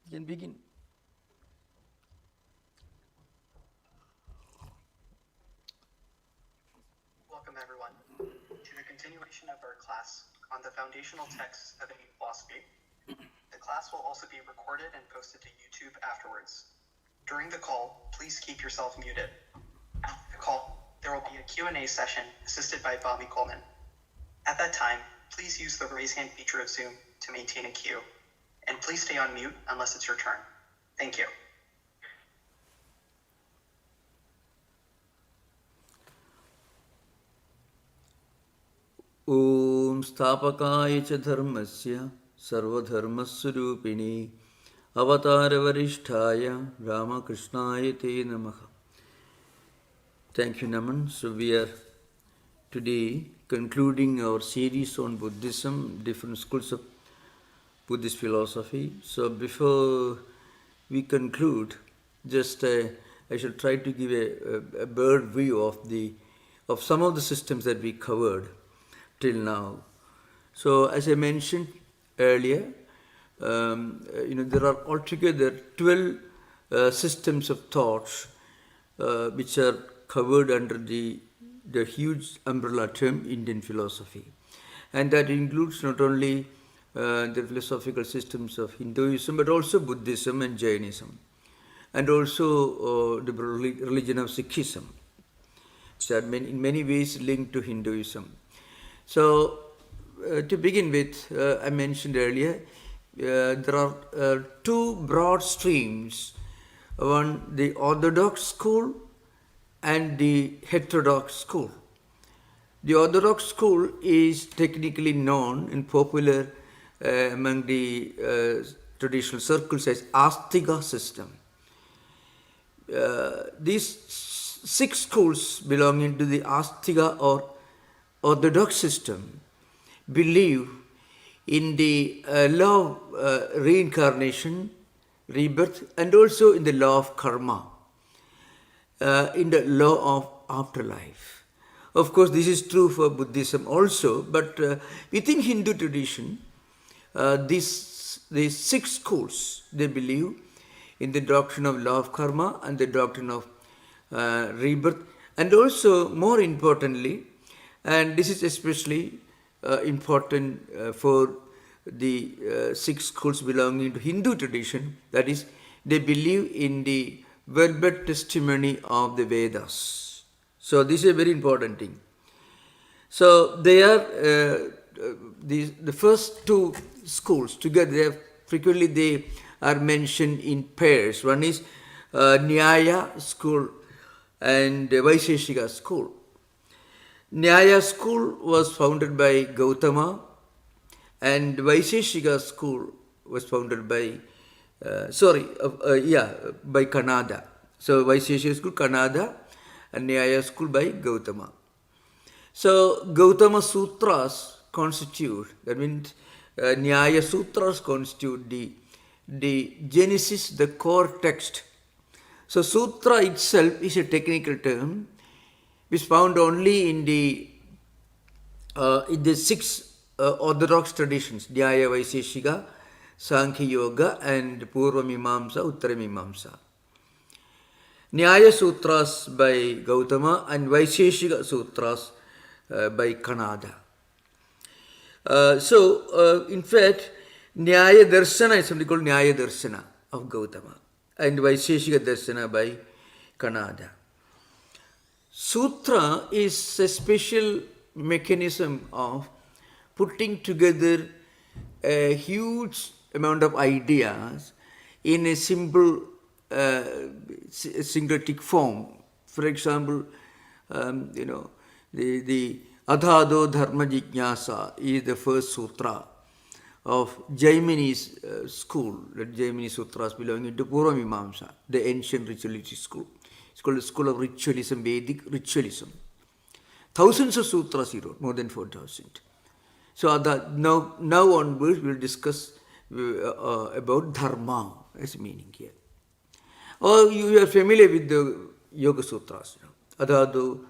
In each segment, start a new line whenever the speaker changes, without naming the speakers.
You can begin.
Welcome, everyone, to the continuation of our class on the foundational texts of Indian philosophy. The class will also be recorded and posted to YouTube afterwards. During the call, please keep yourself muted. After the call, there will be a Q&A session assisted by Bobby Coleman. At that time, please use the raise hand feature of Zoom to maintain a queue, and please stay on mute unless it's your turn. Thank you.
Om Sthapakaya cha dharmasya sarvadharmaswarupini avataravarishthaya Ramakrishnaya te namaha. Thank you, Naman. So we are today concluding our series on Buddhism, different schools of Buddhist philosophy. So before we conclude, just I shall try to give a bird view of some of the systems that we covered till now. So as I mentioned earlier, there are altogether 12 systems of thoughts which are covered under the huge umbrella term Indian philosophy. And that includes not only the philosophical systems of Hinduism, but also Buddhism and Jainism, and also the religion of Sikhism, which are in many ways linked to Hinduism. So, to begin with, I mentioned earlier, there are two broad streams, one the orthodox school and the heterodox school. The orthodox school is technically known and popular among the traditional circles as Astika system. These 6 schools belonging to the Astika or orthodox system believe in the law of reincarnation, rebirth, and also in the law of karma, in the law of afterlife. Of course, this is true for Buddhism also, but within Hindu tradition, these 6 schools, they believe in the doctrine of law of karma and the doctrine of rebirth, and also, more importantly, and this is especially important for the 6 schools belonging to Hindu tradition, that is, they believe in the verbal testimony of the Vedas. So this is a very important thing. So they are the first 2 schools together. Frequently they are mentioned in pairs. One is Nyaya school and Vaisheshika school. Nyaya school was founded by Gautama, and Vaisheshika school was founded by by Kanada. So Vaisheshika school, Kanada, and Nyaya school by Gautama. So Gautama Sutras constitute, that means Nyaya Sutras constitute the genesis, the core text. So Sutra itself is a technical term which is found only in the 6 orthodox traditions, Nyaya, Vaisheshika, Sankhya Yoga, and Purva Mimamsa, Uttara Mimamsa. Nyaya Sutras by Gautama and Vaisheshika Sutras by Kanada. In fact, Nyaya Darshana is something called Nyaya Darshana of Gautama, and Vaisheshika Darshana by Kanada. Sutra is a special mechanism of putting together a huge amount of ideas in a simple syncretic form. For example, the Adhado Dharma Jignasa is the first sutra of Jaimini's school, the Jaimini Sutras belonging to Purva Mimamsa, the ancient ritualistic school. It's called the school of ritualism, Vedic ritualism. Thousands of sutras he wrote, more than 4,000. So now onwards we will discuss about dharma as meaning here. Or you are familiar with the Yoga Sutras, Adhado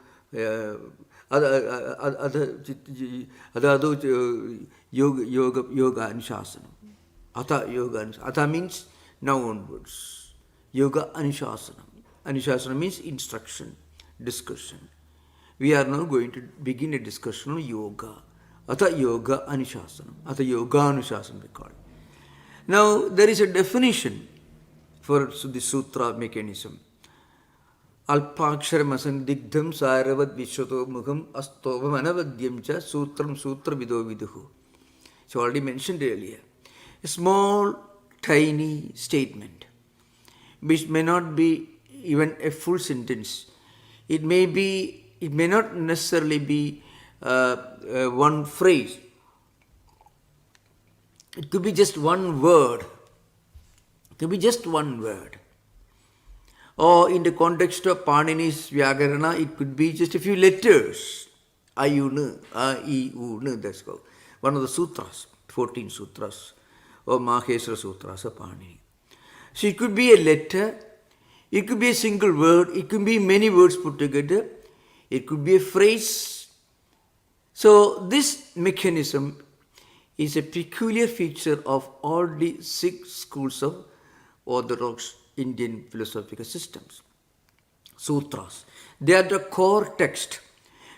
Yoga Anushasana. Atha Yoga Anushasana. Atha means now onwards. Yoga Anushasana. Anushasana means instruction, discussion. We are now going to begin a discussion on yoga. Atha yoga anushasana. Atha yoga anushasana we call it. Now there is a definition for the sutra mechanism. Alpaksharam asandigdham saravad vishwato mukham astovam anavadyam cha sutram sutra vido viduhu. It's already mentioned earlier. A small, tiny statement, which may not be even a full sentence. It may not necessarily be one phrase. It could be just one word. It could be just one word. Or in the context of Panini's Vyakarana, it could be just a few letters. Ayunu, A-I-U-N, that's called. One of the sutras, 14 sutras, or Maheswara Sutras of Panini. So it could be a letter, it could be a single word, it could be many words put together, it could be a phrase. So this mechanism is a peculiar feature of all the 6 schools of Orthodox Indian philosophical systems. Sutras. They are the core text.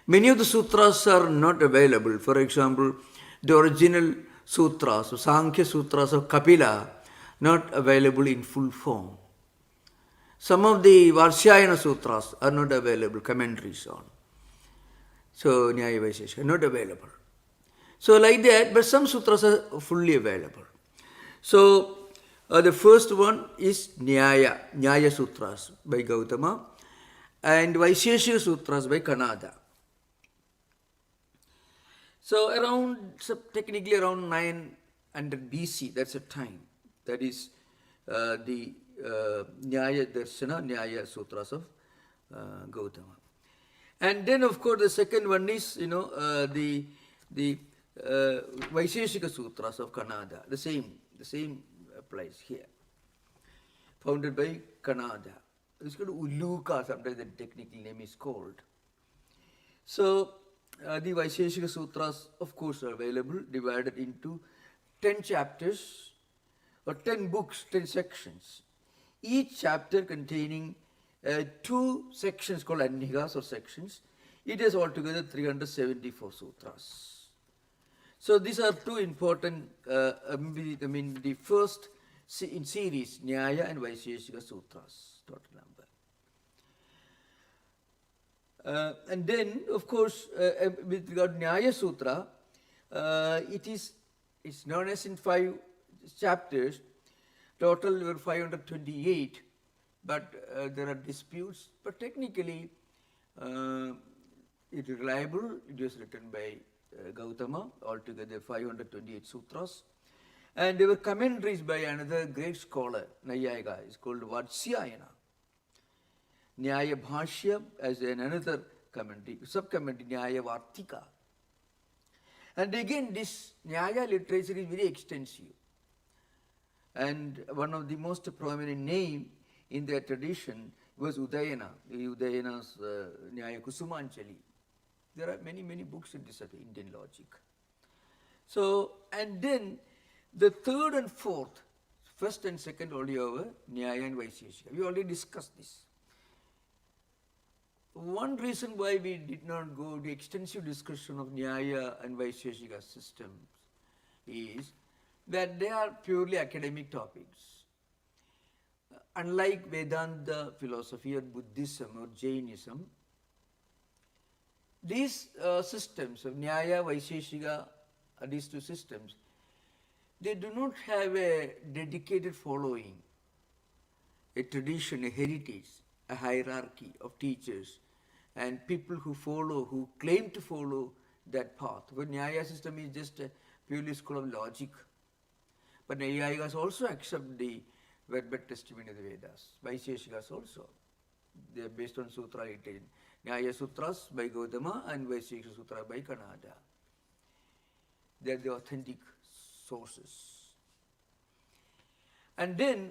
Many of the sutras are not available. For example, the original sutras, Sankhya sutras of Kapila, not available in full form. Some of the Varshayana sutras are not available, commentaries on. So, Nyaya Vaisheshika, not available. So, like that, but some sutras are fully available. So, the first one is Nyaya Sutras by Gautama, and Vaisheshika Sutras by Kanada. So, technically around 900 BC, that's a time. That is the Nyaya Darshana, Nyaya Sutras of Gautama. And then, of course, the second one is, the Vaisheshika Sutras of Kanada. The same applies here. Founded by Kanada. It's called Uluka, sometimes the technical name is called. So, the Vaisheshika Sutras, of course, are available, divided into 10 chapters, or 10 books, 10 sections. Each chapter containing 2 sections called Annikas or sections. It is altogether 374 sutras. So these are 2 important, the first in series, Nyaya and Vaisheshika Sutras, total number. And then, of course, with regard to Nyaya Sutra, it's known as in 5 chapters. Total were 528, but there are disputes. But technically, it is reliable. It was written by Gautama, altogether 528 sutras. And there were commentaries by another great scholar, Nayayika, it's called Vatsyayana. Nyaya Bhashya as another commentary, sub-commentary, Nyaya Vartika. And again, this Nyaya literature is very extensive. And one of the most prominent name in their tradition was Udayana, Udayana's Nyaya Kusumanjali. There are many, many books in this Indian logic. So, and then the third and fourth, first and second only over Nyaya and Vaisheshika. We already discussed this. One reason why we did not go to extensive discussion of Nyaya and Vaisheshika systems is that they are purely academic topics. Unlike Vedanta philosophy or Buddhism or Jainism, these systems of Nyaya, Vaisheshika, these 2 systems, they do not have a dedicated following, a tradition, a heritage, a hierarchy of teachers and people who follow, who claim to follow that path. But Nyaya system is just a purely school of logic. But Nyayikas also accept the verbal testimony of the Vedas. Vaisheshikas also. They are based on Sutra written. Nyaya Sutras by Gautama and Vaisheshika Sutra by Kanada. They are the authentic sources. And then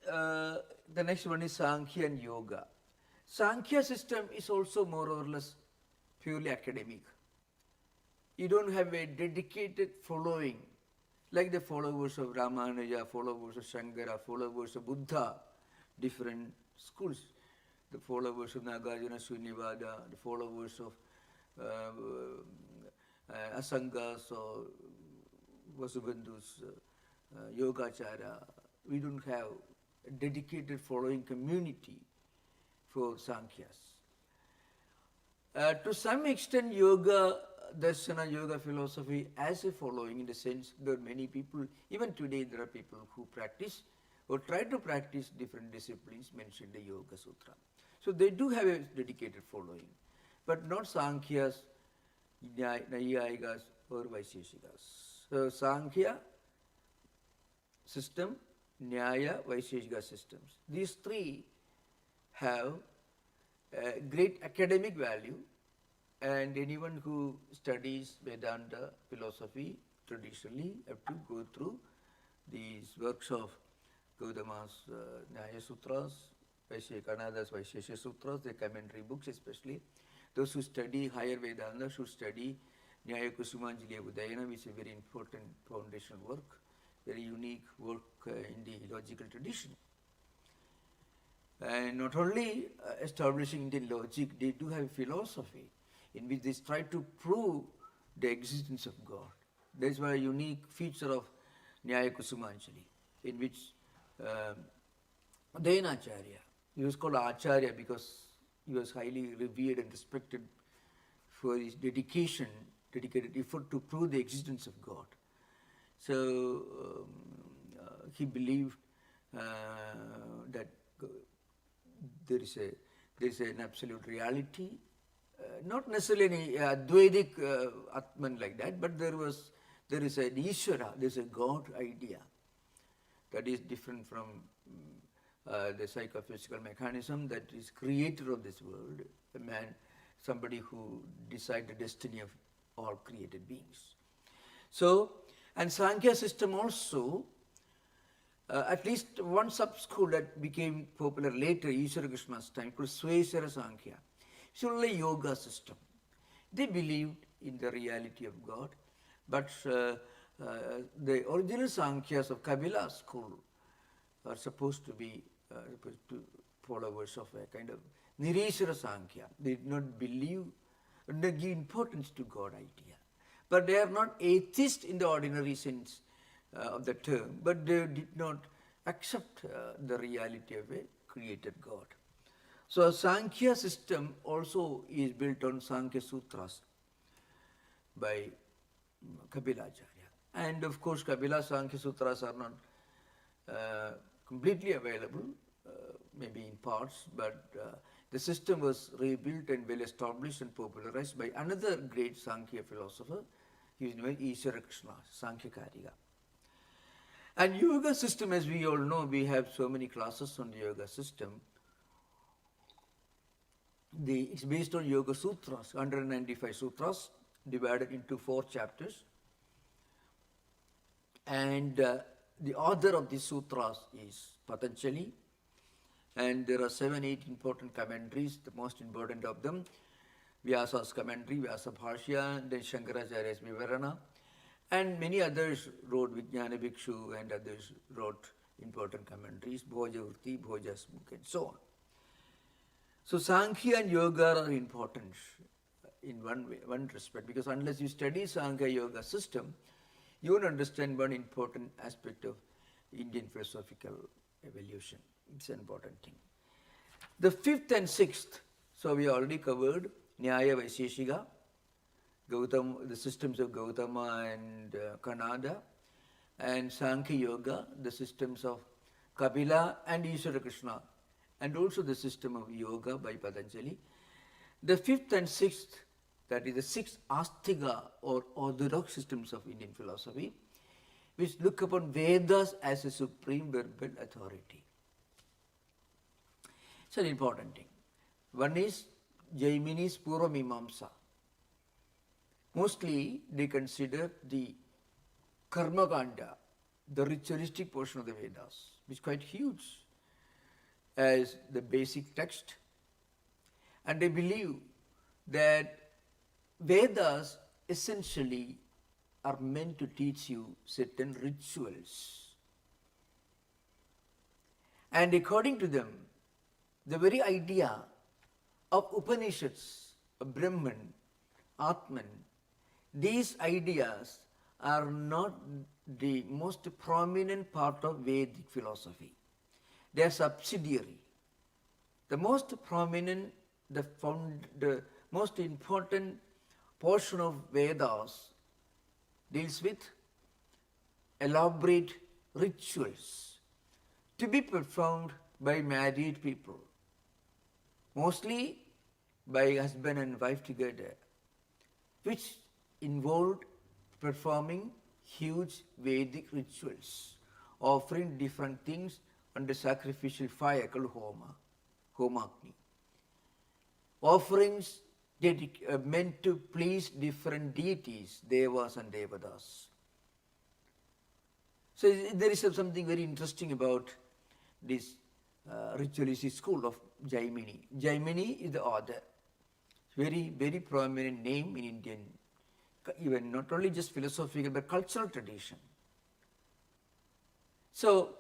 the next one is Sankhya and Yoga. Sankhya system is also more or less purely academic. You don't have a dedicated following like the followers of Ramanuja, followers of Shankara, followers of Buddha, different schools, the followers of Nagarjuna Srinivada, the followers of Asangas or Vasubandhu's Yogachara. We don't have a dedicated following community for Sankhyas. To some extent, yoga, darsana, yoga philosophy has a following in the sense there are many people, even today there are people who practice or try to practice different disciplines mentioned in the Yoga Sutra. So they do have a dedicated following, but not Sankhyas, Naiyayikas or Vaisheshikas. So Sankhya system, Nyaya, Vaisheshika systems. These three have great academic value, and anyone who studies Vedanta philosophy traditionally have to go through these works of Gautama's Nyaya Sutras, Kanada's Vaishesha Sutras, the commentary books especially. Those who study higher Vedanta should study Nyaya Kusumanjali Udayana, which is a very important foundational work, very unique work in the logical tradition. And not only establishing Indian logic, they do have philosophy in which they try to prove the existence of God. That is why a unique feature of Nyaya Kusumanjali, in which Dayanacharya, he was called Acharya because he was highly revered and respected for his dedicated effort to prove the existence of God. So he believed that there is an absolute reality, not necessarily any Advaitic Atman like that, but there is an Ishvara, there is a God idea that is different from the psychophysical mechanism that is creator of this world, a man, somebody who decides the destiny of all created beings. So, and Sankhya system also, at least one sub-school that became popular later, Ishvara Krishna's time, called Sweshara Sankhya. It's only a yoga system. They believed in the reality of God, but the original Sankhyas of Kabila school are supposed to be followers of a kind of Nirishara Sankhya. They did not believe, they give importance to God idea. But they are not atheists in the ordinary sense of the term, but they did not accept the reality of a created God. So Sankhya system also is built on Sankhya Sutras by Kapilacharya. And of course Kapila Sankhya Sutras are not completely available, maybe in parts, but the system was rebuilt and well established and popularized by another great Sankhya philosopher. He was named Ishvara Krishna, Sankhya Karika. And yoga system, as we all know, we have so many classes on the yoga system. It's based on Yoga Sutras, 195 sutras, divided into 4 chapters. And the author of these sutras is Patanjali. And there are 7-8 important commentaries, the most important of them. Vyasa's commentary, Vyasa Bhashya, then Shankaracharya's Vivarana. And many others wrote, Vijnana Bhikshu and others wrote important commentaries, Bhojavurti, Bhojasmukh, and so on. So Sankhya and Yoga are important in one respect, because unless you study Sankhya Yoga system, you won't understand one important aspect of Indian philosophical evolution. It's an important thing. The 5th and 6th, so we already covered Nyaya Vaisheshika, the systems of Gautama and Kanada, and Sankhya Yoga, the systems of Kapila and Ishvara Krishna, and also the system of yoga by Patanjali. The 5th and 6th, that is the 6 Astika or orthodox systems of Indian philosophy, which look upon Vedas as a supreme verbal authority. It's an important thing. One is Jaimini's Purva Mimamsa. Mostly they consider the Karma Kanda, the ritualistic portion of the Vedas, which is quite huge, as the basic text. And they believe that Vedas essentially are meant to teach you certain rituals. And according to them, the very idea of Upanishads, of Brahman, Atman, these ideas are not the most prominent part of Vedic philosophy. They are subsidiary. The most prominent, the most important portion of Vedas deals with elaborate rituals to be performed by married people, mostly by husband and wife together, which involved performing huge Vedic rituals, offering different things under sacrificial fire called Homagni. Offerings meant to please different deities, Devas and Devatas. So there is something very interesting about this ritualistic school of Jaimini. Jaimini is the author. Very, very prominent name in Indian, even not only just philosophical but cultural tradition. So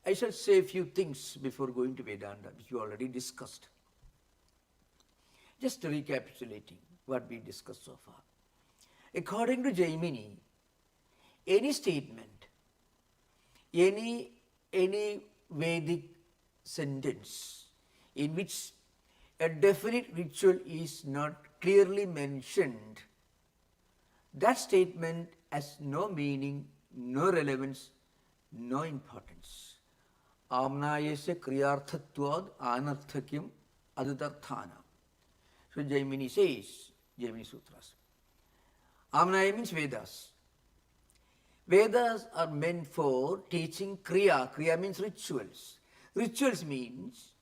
I shall say a few things before going to Vedanta, which we already discussed. Just recapitulating what we discussed so far. According to Jaimini, any statement, any Vedic sentence in which a definite ritual is not clearly mentioned, that statement has no meaning, no relevance, no importance. Amnayasya kriyarthatvad anarthakyam adudarthana. So Jaimini says, Jaimini Sutras. Amnaya means Vedas. Vedas are meant for teaching kriya. Kriya means rituals. Rituals means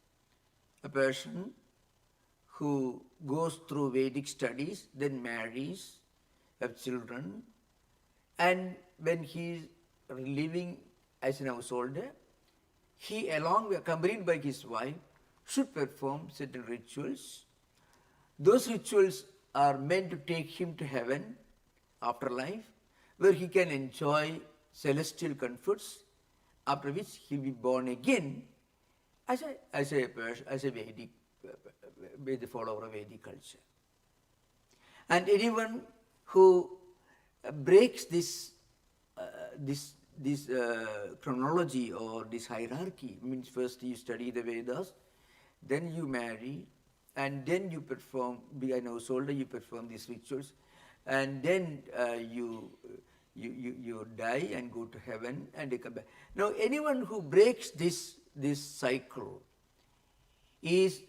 a person who goes through Vedic studies, then marries, have children, and when he is living as an householder, he, accompanied by his wife, should perform certain rituals. Those rituals are meant to take him to heaven, afterlife, where he can enjoy celestial comforts, after which he will be born again as a Vedic follower of Vedic culture. And anyone who breaks this chronology or this hierarchy, means first you study the Vedas, then you marry, and then you perform, being an householder, you perform these rituals, and then you die and go to heaven and you come back. Now, anyone who breaks this cycle is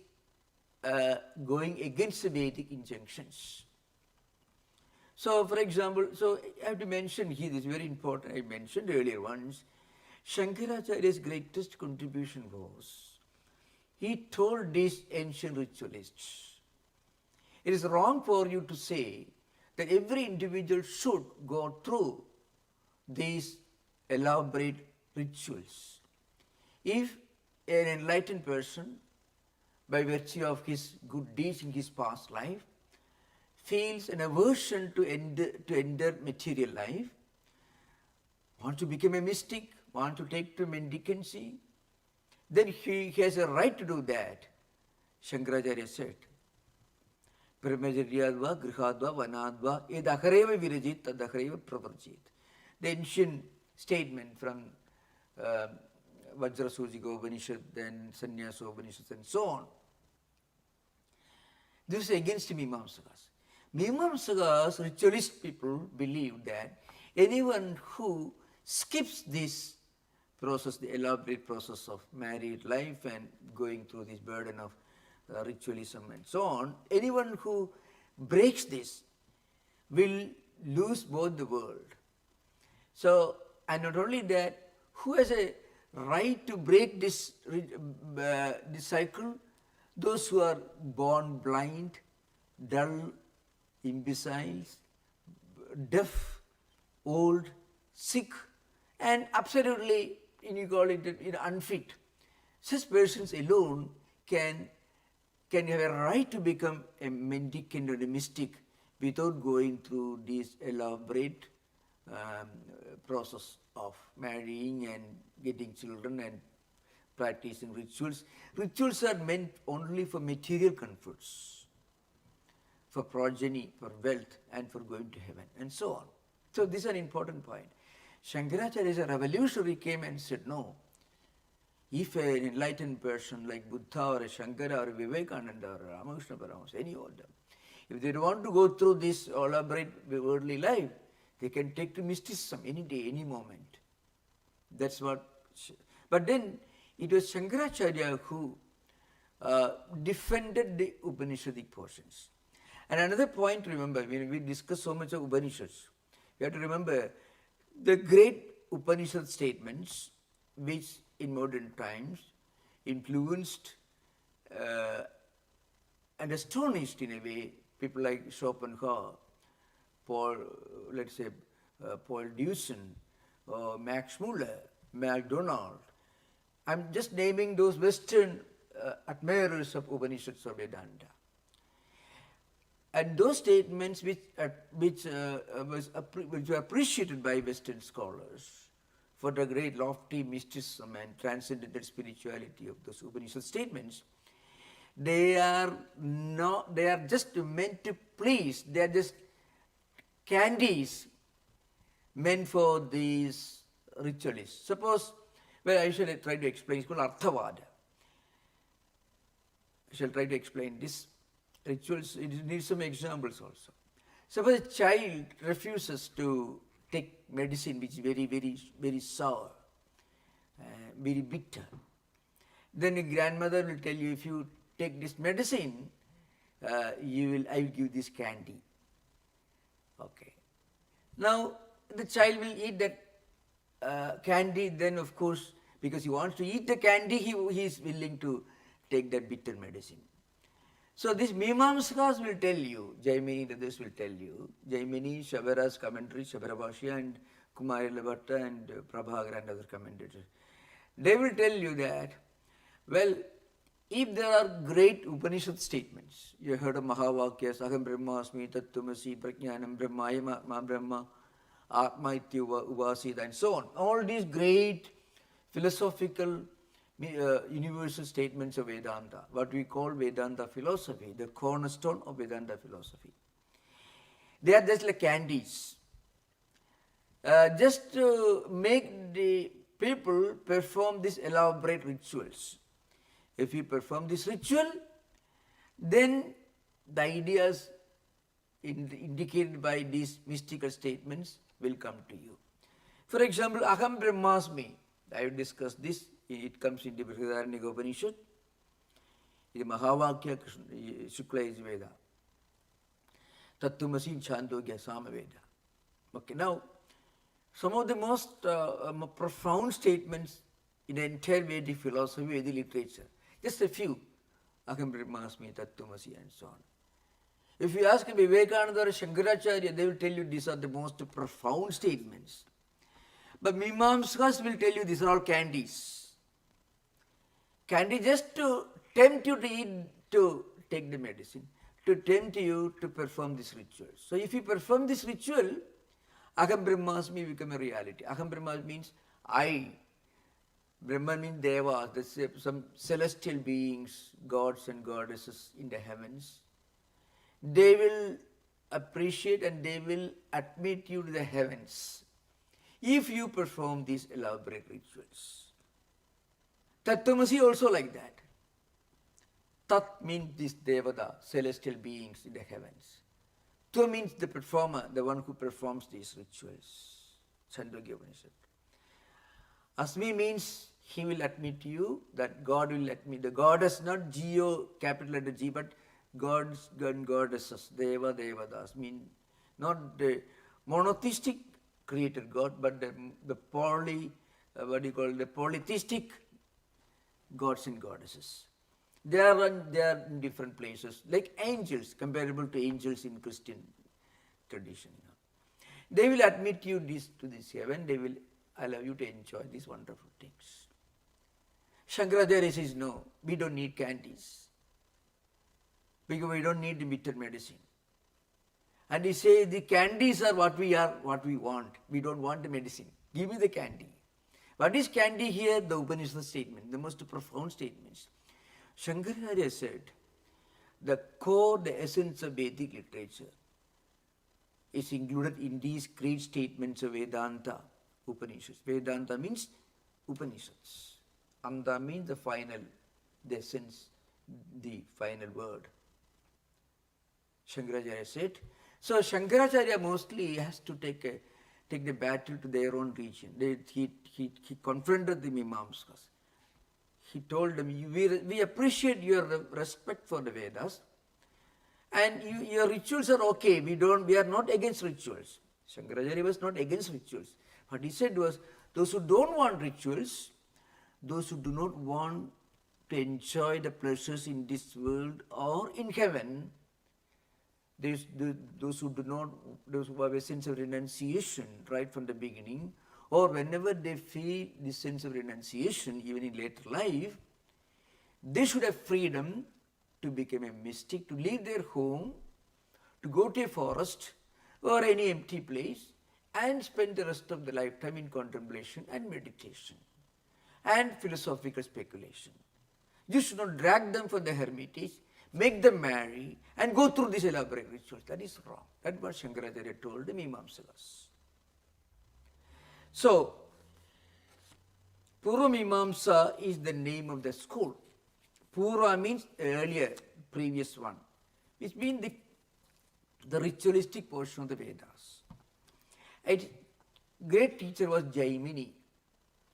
going against the Vedic injunctions. So, for example, I have to mention here, this is very important, I mentioned earlier once, Shankaracharya's greatest contribution was, he told these ancient ritualists, it is wrong for you to say that every individual should go through these elaborate rituals. If an enlightened person, by virtue of his good deeds in his past life, feels an aversion to enter material life, wants to become a mystic, wants to take to mendicancy, then he has a right to do that. Shankaracharya said, Brahmacharyadva, Grihadva, Vanadva, edakhareva virajit, tadakhareva pravarjit. The ancient statement from Vajrasujika Upanishad, then Sannyasa Upanishad, and so on. This is against Mimamsakas. Mimamsakas, ritualist people, believe that anyone who skips this process, the elaborate process of married life and going through this burden of ritualism and so on, anyone who breaks this will lose both the world. So, and not only that, who has a right to break this cycle? Those who are born blind, dull, imbeciles, deaf, old, sick, and absolutely, you call it, unfit. Such persons alone can have a right to become a mendicant or a mystic without going through these elaborate process of marrying and getting children and practicing rituals. Rituals are meant only for material comforts, for progeny, for wealth, and for going to heaven, and so on. So this is an important point. Shankaracharya is a revolutionary, came and said, no, if an enlightened person like Buddha or a Shankara or a Vivekananda or a Ramakrishna Paramahansa, any of them, if they don't want to go through this elaborate worldly life, they can take to mysticism any day, any moment. That's what. But then it was Shankaracharya who defended the Upanishadic portions. And another point to remember, when we discuss so much of Upanishads, we have to remember the great Upanishad statements which in modern times influenced and astonished in a way people like Schopenhauer, Paul, let's say Paul Deussen, Max Muller, MacDonald. I'm just naming those Western admirers of Upanishads or Vedanta. And those statements which were appreciated by Western scholars for the great lofty mysticism and transcendental spirituality of those Upanishad statements, they are just meant to please, they are just candies meant for these ritualists. Suppose, well, I shall try to explain, it's called Arthavada. I shall try to explain this. Rituals, it needs some examples also. Suppose a child refuses to take medicine which is very, very, very sour, very bitter. Then a grandmother will tell you, if you take this medicine, I will give you this candy. Okay. Now, the child will eat that candy, then of course, because he wants to eat the candy, he is willing to take that bitter medicine. So these Mimamsakas will tell you, Jaimini and others will tell you, Jaimini, Shavara's commentary, Shavarabhashya and Kumarila and Prabhakara and other commentators, they will tell you that, well, if there are great Upanishad statements, you heard of Mahavakyas, Aham Brahmasmi, Tattvamasi, Prajnanam, Brahmaya, Ma Brahma, Atma Ityuva, Uvasita, and so on. All these great philosophical universal statements of Vedanta, what we call Vedanta philosophy, the cornerstone of Vedanta philosophy. They are just like candies. Just to make the people perform these elaborate rituals. If you perform this ritual, then the ideas indicated by these mystical statements will come to you. For example, Aham Brahmasmi, I have discussed this, it comes in the Brihadaranyaka Upanishad, the Mahavakya Shukla is Veda, Tattvamasi Chandogya Samaveda. Okay, now, some of the most profound statements in the entire Vedic philosophy, Vedic literature, just a few, Aham Brahmasmi, Tattvamasi, and so on. If you ask Vivekananda or Shankaracharya, they will tell you these are the most profound statements. But Mimamsakas will tell you these are all candies. Candy just to tempt you to eat, to take the medicine, to tempt you to perform this ritual. So if you perform this ritual, Aham Brahmasmi become a reality. Aham Brahmasmi means I. Brahman means Deva, some celestial beings, gods and goddesses in the heavens. They will appreciate and they will admit you to the heavens if you perform these elaborate rituals. Tattvamasi also like that. Tat means this Devata, celestial beings in the heavens. Tva means the performer, the one who performs these rituals. Chandogya Upanishad. Asmi means he will admit you, that God will admit. The goddess, not G-O, capital letter G, but gods and goddesses, Deva, Devatas, mean not the monotheistic created God, but the polytheistic gods and goddesses. They are in different places, like angels, comparable to angels in Christian tradition. They will admit you to this heaven, they will allow you to enjoy these wonderful things. Shankaracharya says, no, we don't need candies, because we don't need the bitter medicine. And he says the candies are what we want. We don't want the medicine. Give me the candy. What is candy here? The Upanishad statement, the most profound statements. Shankaracharya said, the core, the essence of Vedic literature is included in these great statements of Vedanta, Upanishads. Vedanta means Upanishads. Anta means the final, the essence, the final word. Shankaracharya said. So Shankaracharya mostly has to take the battle to their own region. He confronted the Mimamskas. He told them, we appreciate your respect for the Vedas, and your rituals are okay. We are not against rituals. Shankaracharya was not against rituals. What he said was, those who don't want rituals, those who do not want to enjoy the pleasures in this world or in heaven, those who have a sense of renunciation right from the beginning, or whenever they feel this sense of renunciation, even in later life, they should have freedom to become a mystic, to leave their home, to go to a forest or any empty place and spend the rest of the lifetime in contemplation and meditation and philosophical speculation. You should not drag them from the hermitage, make them marry, and go through these elaborate rituals. That is wrong. That's what Shankaracharya told the Mimamsakas. So, Purva Mimamsa is the name of the school. Purva means earlier, previous one, which means the ritualistic portion of the Vedas. A great teacher was Jaimini.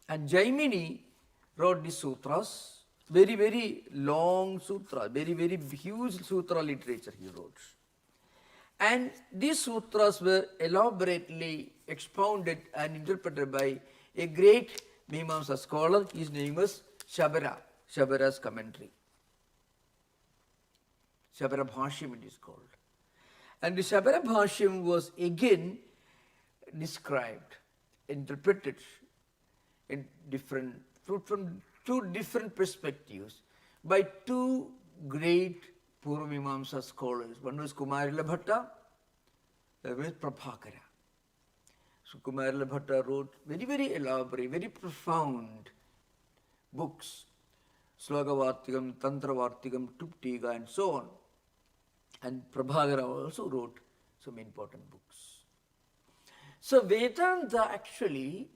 And Jaimini wrote the sutras, very, very long sutra, very, very huge sutra literature he wrote. And these sutras were elaborately expounded and interpreted by a great Mimamsa scholar. His name was Shabara, Shabara's commentary. Shabara Bhashyam it is called. And the Shabara Bhashyam was again described, interpreted in from two different perspectives by two great Purva Mimamsa scholars. One was Kumarila Bhatta, the other was Prabhakara. So Kumarila Bhatta wrote very, very elaborate, very profound books, Slogavartikam, Tantravartikam, Tuptiga and so on. And Prabhakara also wrote some important books. So Vedanta actually,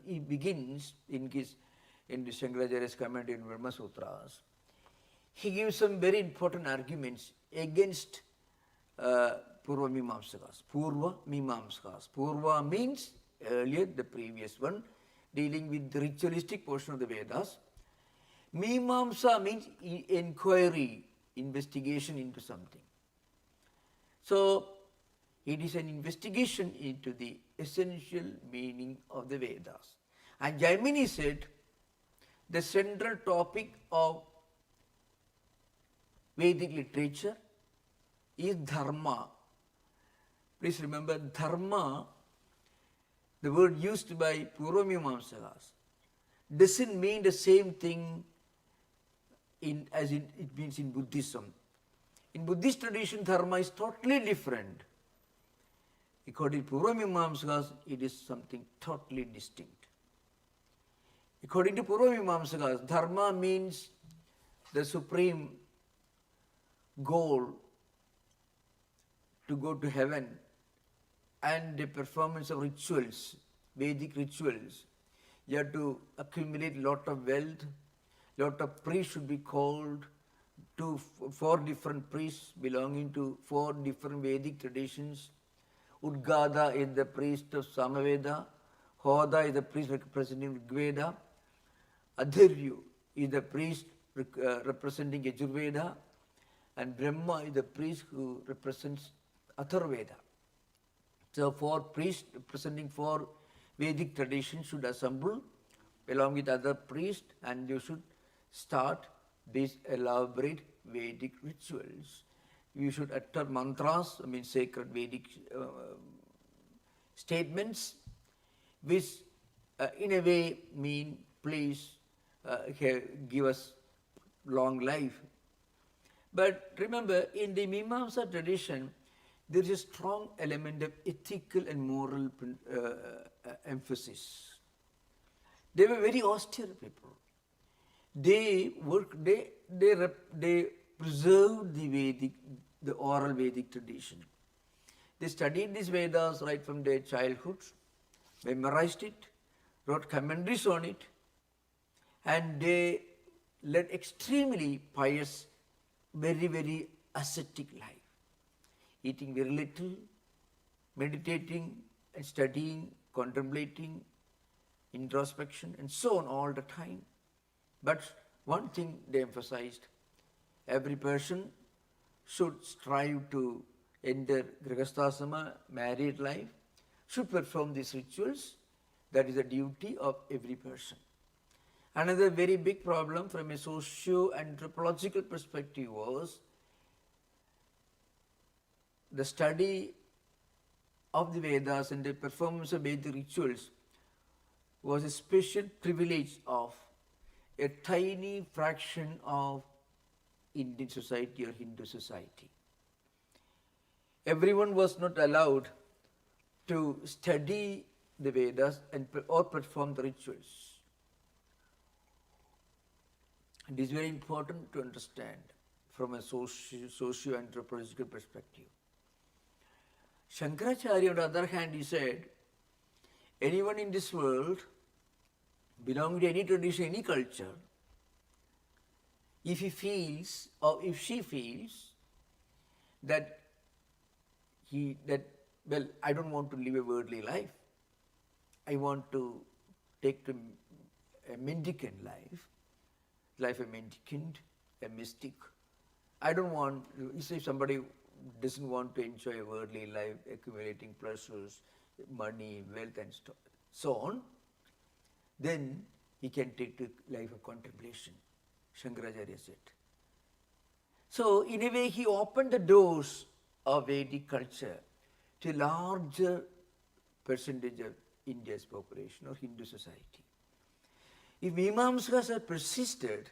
he begins in the Shankaracharya's comment in Brahma Sutras. He gives some very important arguments against Purva Mimamsakas. Purva Mimamsakas. Purva means earlier, the previous one, dealing with the ritualistic portion of the Vedas. Mimamsa means inquiry, investigation into something. So, it is an investigation into the essential meaning of the Vedas. And Jaimini said, the central topic of Vedic literature is dharma. Please remember, dharma, the word used by Purva Mimamsakas, doesn't mean the same thing as it means in Buddhism. In Buddhist tradition, dharma is totally different. According to Purva Mimamsakas, it is something totally distinct. According to Purva Mimamsakas, dharma means the supreme goal to go to heaven, and the performance of rituals, Vedic rituals. You have to accumulate lot of wealth, lot of priests should be called, to 4 different priests belonging to 4 different Vedic traditions. Udgada is the priest of Samaveda, Hoda is the priest representing Rigveda, Adhiryu is the priest representing Yajurveda, and Brahma is the priest who represents Atharvaveda. So 4 priests representing 4 Vedic traditions should assemble along with other priests, and you should start these elaborate Vedic rituals. You should utter mantras, sacred Vedic statements, which in a way mean, please give us long life. But remember, in the Mimamsa tradition, there is a strong element of ethical and moral emphasis. They were very austere people. They preserved the oral Vedic tradition. They studied these Vedas right from their childhood, memorized it, wrote commentaries on it, and they led extremely pious, very, very ascetic life. Eating very little, meditating and studying, contemplating, introspection, and so on all the time. But one thing they emphasized, every person should strive to enter Grihasthasrama, married life, should perform these rituals. That is the duty of every person. Another very big problem from a socio-anthropological perspective was the study of the Vedas and the performance of Vedic rituals was a special privilege of a tiny fraction of Indian society or Hindu society. Everyone was not allowed to study the Vedas or perform the rituals. It is very important to understand from a socio-anthropological perspective. Shankaracharya, on the other hand, he said, anyone in this world, belonging to any tradition, any culture, if he feels or if she feels that well, I don't want to live a worldly life, I want to take a mendicant life of a mendicant, a mystic. I don't want, if somebody doesn't want to enjoy a worldly life, accumulating pleasures, money, wealth and so on, then he can take the life of contemplation, Shankaracharya said. So in a way he opened the doors of Vedic culture to a larger percentage of India's population or Hindu society. If Mimamsakas had persisted,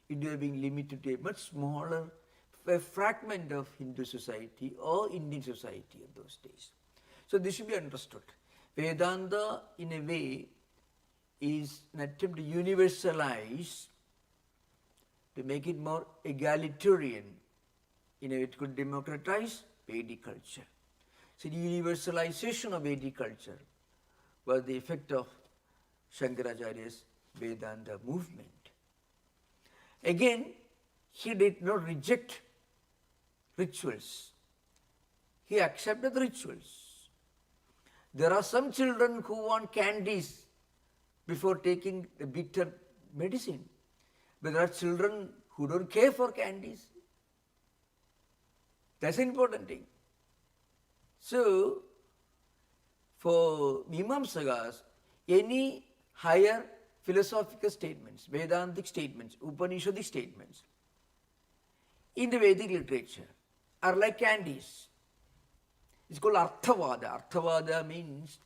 it would have been limited to a much smaller fragment of Hindu society or Indian society of those days. So this should be understood. Vedanta, in a way, is an attempt to universalize, to make it more egalitarian. In a way, it could democratize Vedic culture. So the universalization of Vedic culture was the effect of Shankaracharya's Vedanta movement. Again, he did not reject rituals. He accepted the rituals. There are some children who want candies before taking the bitter medicine. But there are children who don't care for candies. That's an important thing. So, for Mimamsakas, any higher philosophical statements, Vedantic statements, Upanishadic statements in the Vedic literature are like candies. It's called Arthavada. Arthavada means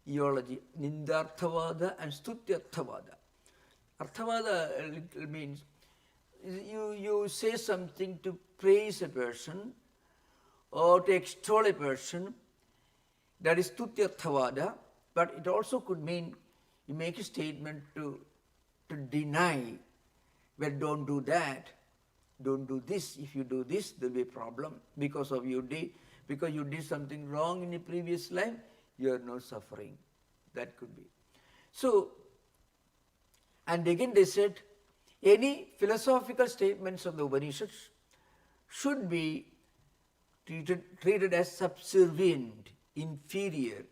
eology, Nindarthavada and Stutyarthavada. Arthavada means you say something to praise a person or to extol a person, that is Stutyarthavada, but it also could mean you make a statement to deny, well, don't do that, don't do this. If you do this, there will be a problem because you did something wrong in a previous life, you are now suffering. That could be. So, and again they said, any philosophical statements of the Upanishads should be treated as subservient, inferior,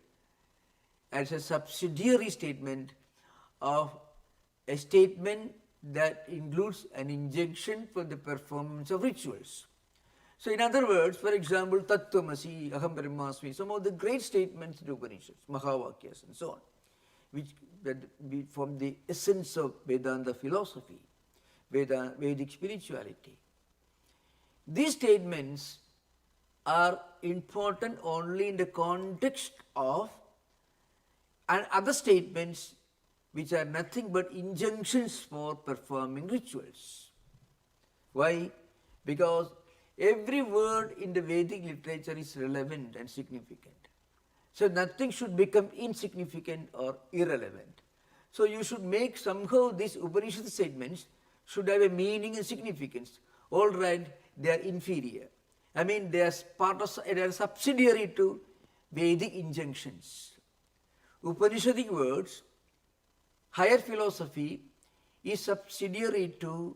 as a subsidiary statement of a statement that includes an injunction for the performance of rituals. So in other words, for example, Tattwamasi, Aham Brahmasmi, some of the great statements in the Upanishads, Mahavakyas and so on, which form the essence of Vedanta philosophy, Vedic spirituality. These statements are important only in the context of and other statements which are nothing but injunctions for performing rituals. Why? Because every word in the Vedic literature is relevant and significant. So nothing should become insignificant or irrelevant. So you should make somehow these Upanishad statements should have a meaning and significance. All right, they are inferior. I mean, they are they are subsidiary to Vedic injunctions. Upanishadic words, higher philosophy, is subsidiary to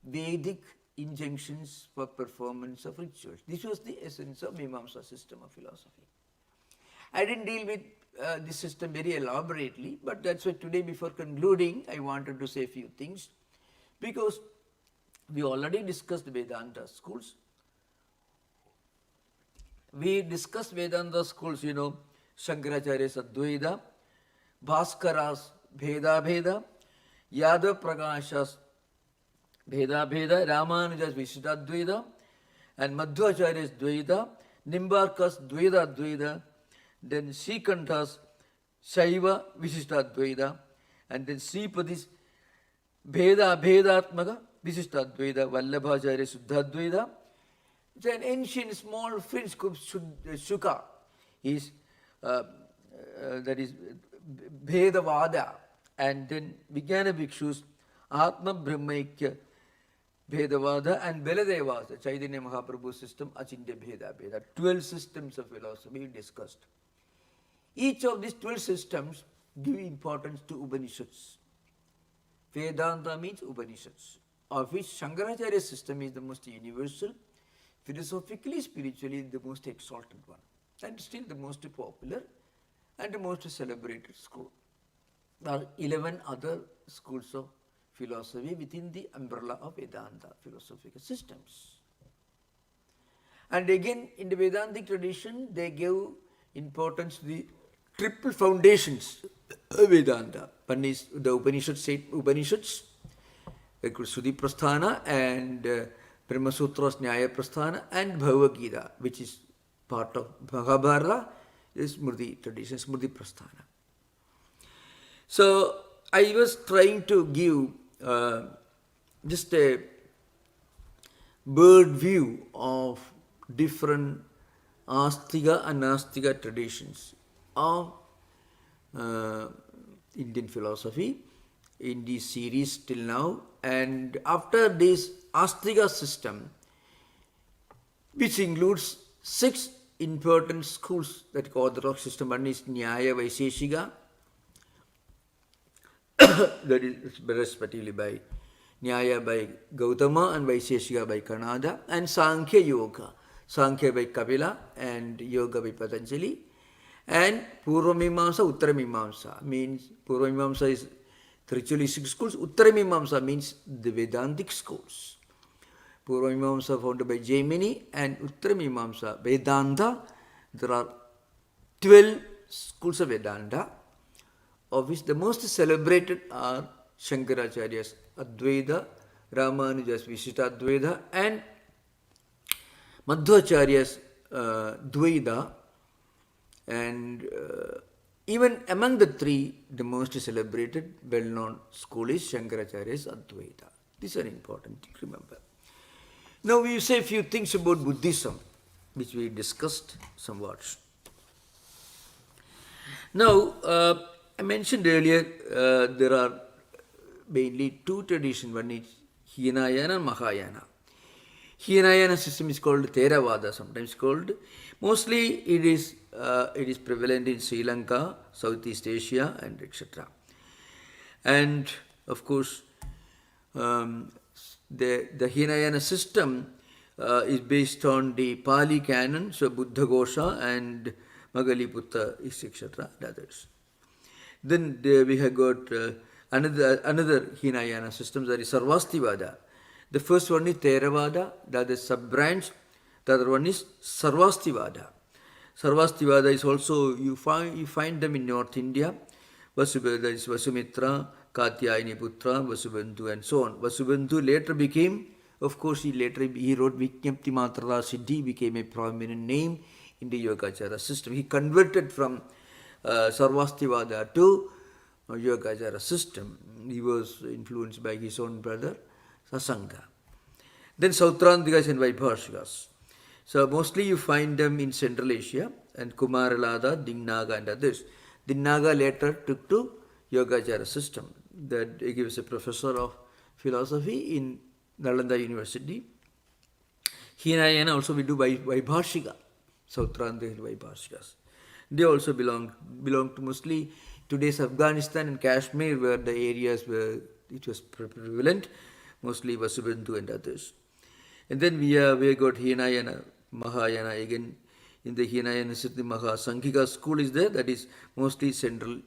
Vedic injunctions for performance of rituals. This was the essence of Mimamsa system of philosophy. I didn't deal with this system very elaborately, but that's why today, before concluding, I wanted to say a few things, because we already discussed Vedanta schools. We discussed Vedanta schools, Shankaracharya's Advaita, Bhaskara's Bheda, Yadav Prakasha's Bheda, Ramanuja's Vishishtadvaita, and Madhvacharya's Dvaita, Nimbarka's Dvaita, then Srikanta's Shaiva Vishishtadvaita, and then Sripati's Bhedatmaka Vishishtadvaita, Vallabhacharya's Suddhadvaita. It's an ancient small French group, Shuka, is that is Bhedavada, and then Vijnana Bhikshu's Atma Brahmaikya Bhedavada, and Beladevada, Chaitanya Mahaprabhu's system, Achintya Bheda. 12 systems of philosophy we discussed. Each of these 12 systems give importance to Upanishads. Vedanta means Upanishads, of which Shankaracharya's system is the most universal, philosophically, spiritually the most exalted one, and still the most popular and the most celebrated school. There are 11 other schools of philosophy within the umbrella of Vedanta philosophical systems. And again, in the Vedantic tradition, they give importance to the triple foundations of Vedanta. One is the Upanishads, Shruti Prasthana, and Brahma Sutras, Nyaya Prasthana, and Bhagavad Gita, which is part of Mahabharata, is Smriti tradition, Smriti Prasthana. So I was trying to give just a bird view of different Astika and Nastika traditions of Indian philosophy in this series till now. And after this Astika system, which includes 6 important schools that call the Orthodox system, one is Nyaya Vaiseshika, that is respectively by Nyaya by Gautama and Vaiseshika by Kanada, and Sankhya Yoga, Sankhya by Kapila and Yoga by Patanjali, and Purvamimamsa, Uttaramimamsa, means Purvamimamsa is ritualistic schools, Uttaramimamsa means the Vedantic schools. Purvamimamsa founded by Jaimini and Uttaramimamsa, Vedanta. There are 12 schools of Vedanta, of which the most celebrated are Shankaracharya's Advaita, Ramanuja's Vishishtadvaita, and Madhvacharya's Dvaita. And even among the 3, the most celebrated, well-known school is Shankaracharya's Advaita. These are important to remember. Now we say a few things about Buddhism, which we discussed somewhat. Now, I mentioned earlier, there are mainly 2 traditions. One is Hinayana and Mahayana. Hinayana system is called Theravada, sometimes called. Mostly it is prevalent in Sri Lanka, Southeast Asia, and etc. And of course, the Hinayana system is based on the Pali canon, so Buddha Ghosha and Magaliputta, etc. and others. Then we have got another Hinayana system, that is Sarvastivada. The first one is Theravada, that is sub-branch. The other one is Sarvastivada. Sarvastivada is also, you find them in North India. Vasubandhu is Vasumitra, Katyayani Putra, Vasubandhu, and so on. Vasubandhu later became, of course, he wrote Vijñapti Matrada Siddhi, became a prominent name in the Yogachara system. He converted from Sarvastivada to Yogachara system. He was influenced by his own brother, Sasanga. Then Sautrantikas and Vaibhashikas. So mostly you find them in Central Asia and Kumaralada, Dignaga and others. Dignaga later took to Yogachara system. That he was a professor of philosophy in Nalanda University. Hinayana also we do Vaibhashika, Sautrantika and Vaibhashikas. They also belong to mostly today's Afghanistan and Kashmir, where the areas where it was prevalent, mostly Vasubandhu and others. And then we got Hinayana, Mahayana again. In the Hinayana, the Mahasanghika school is there, that is mostly Central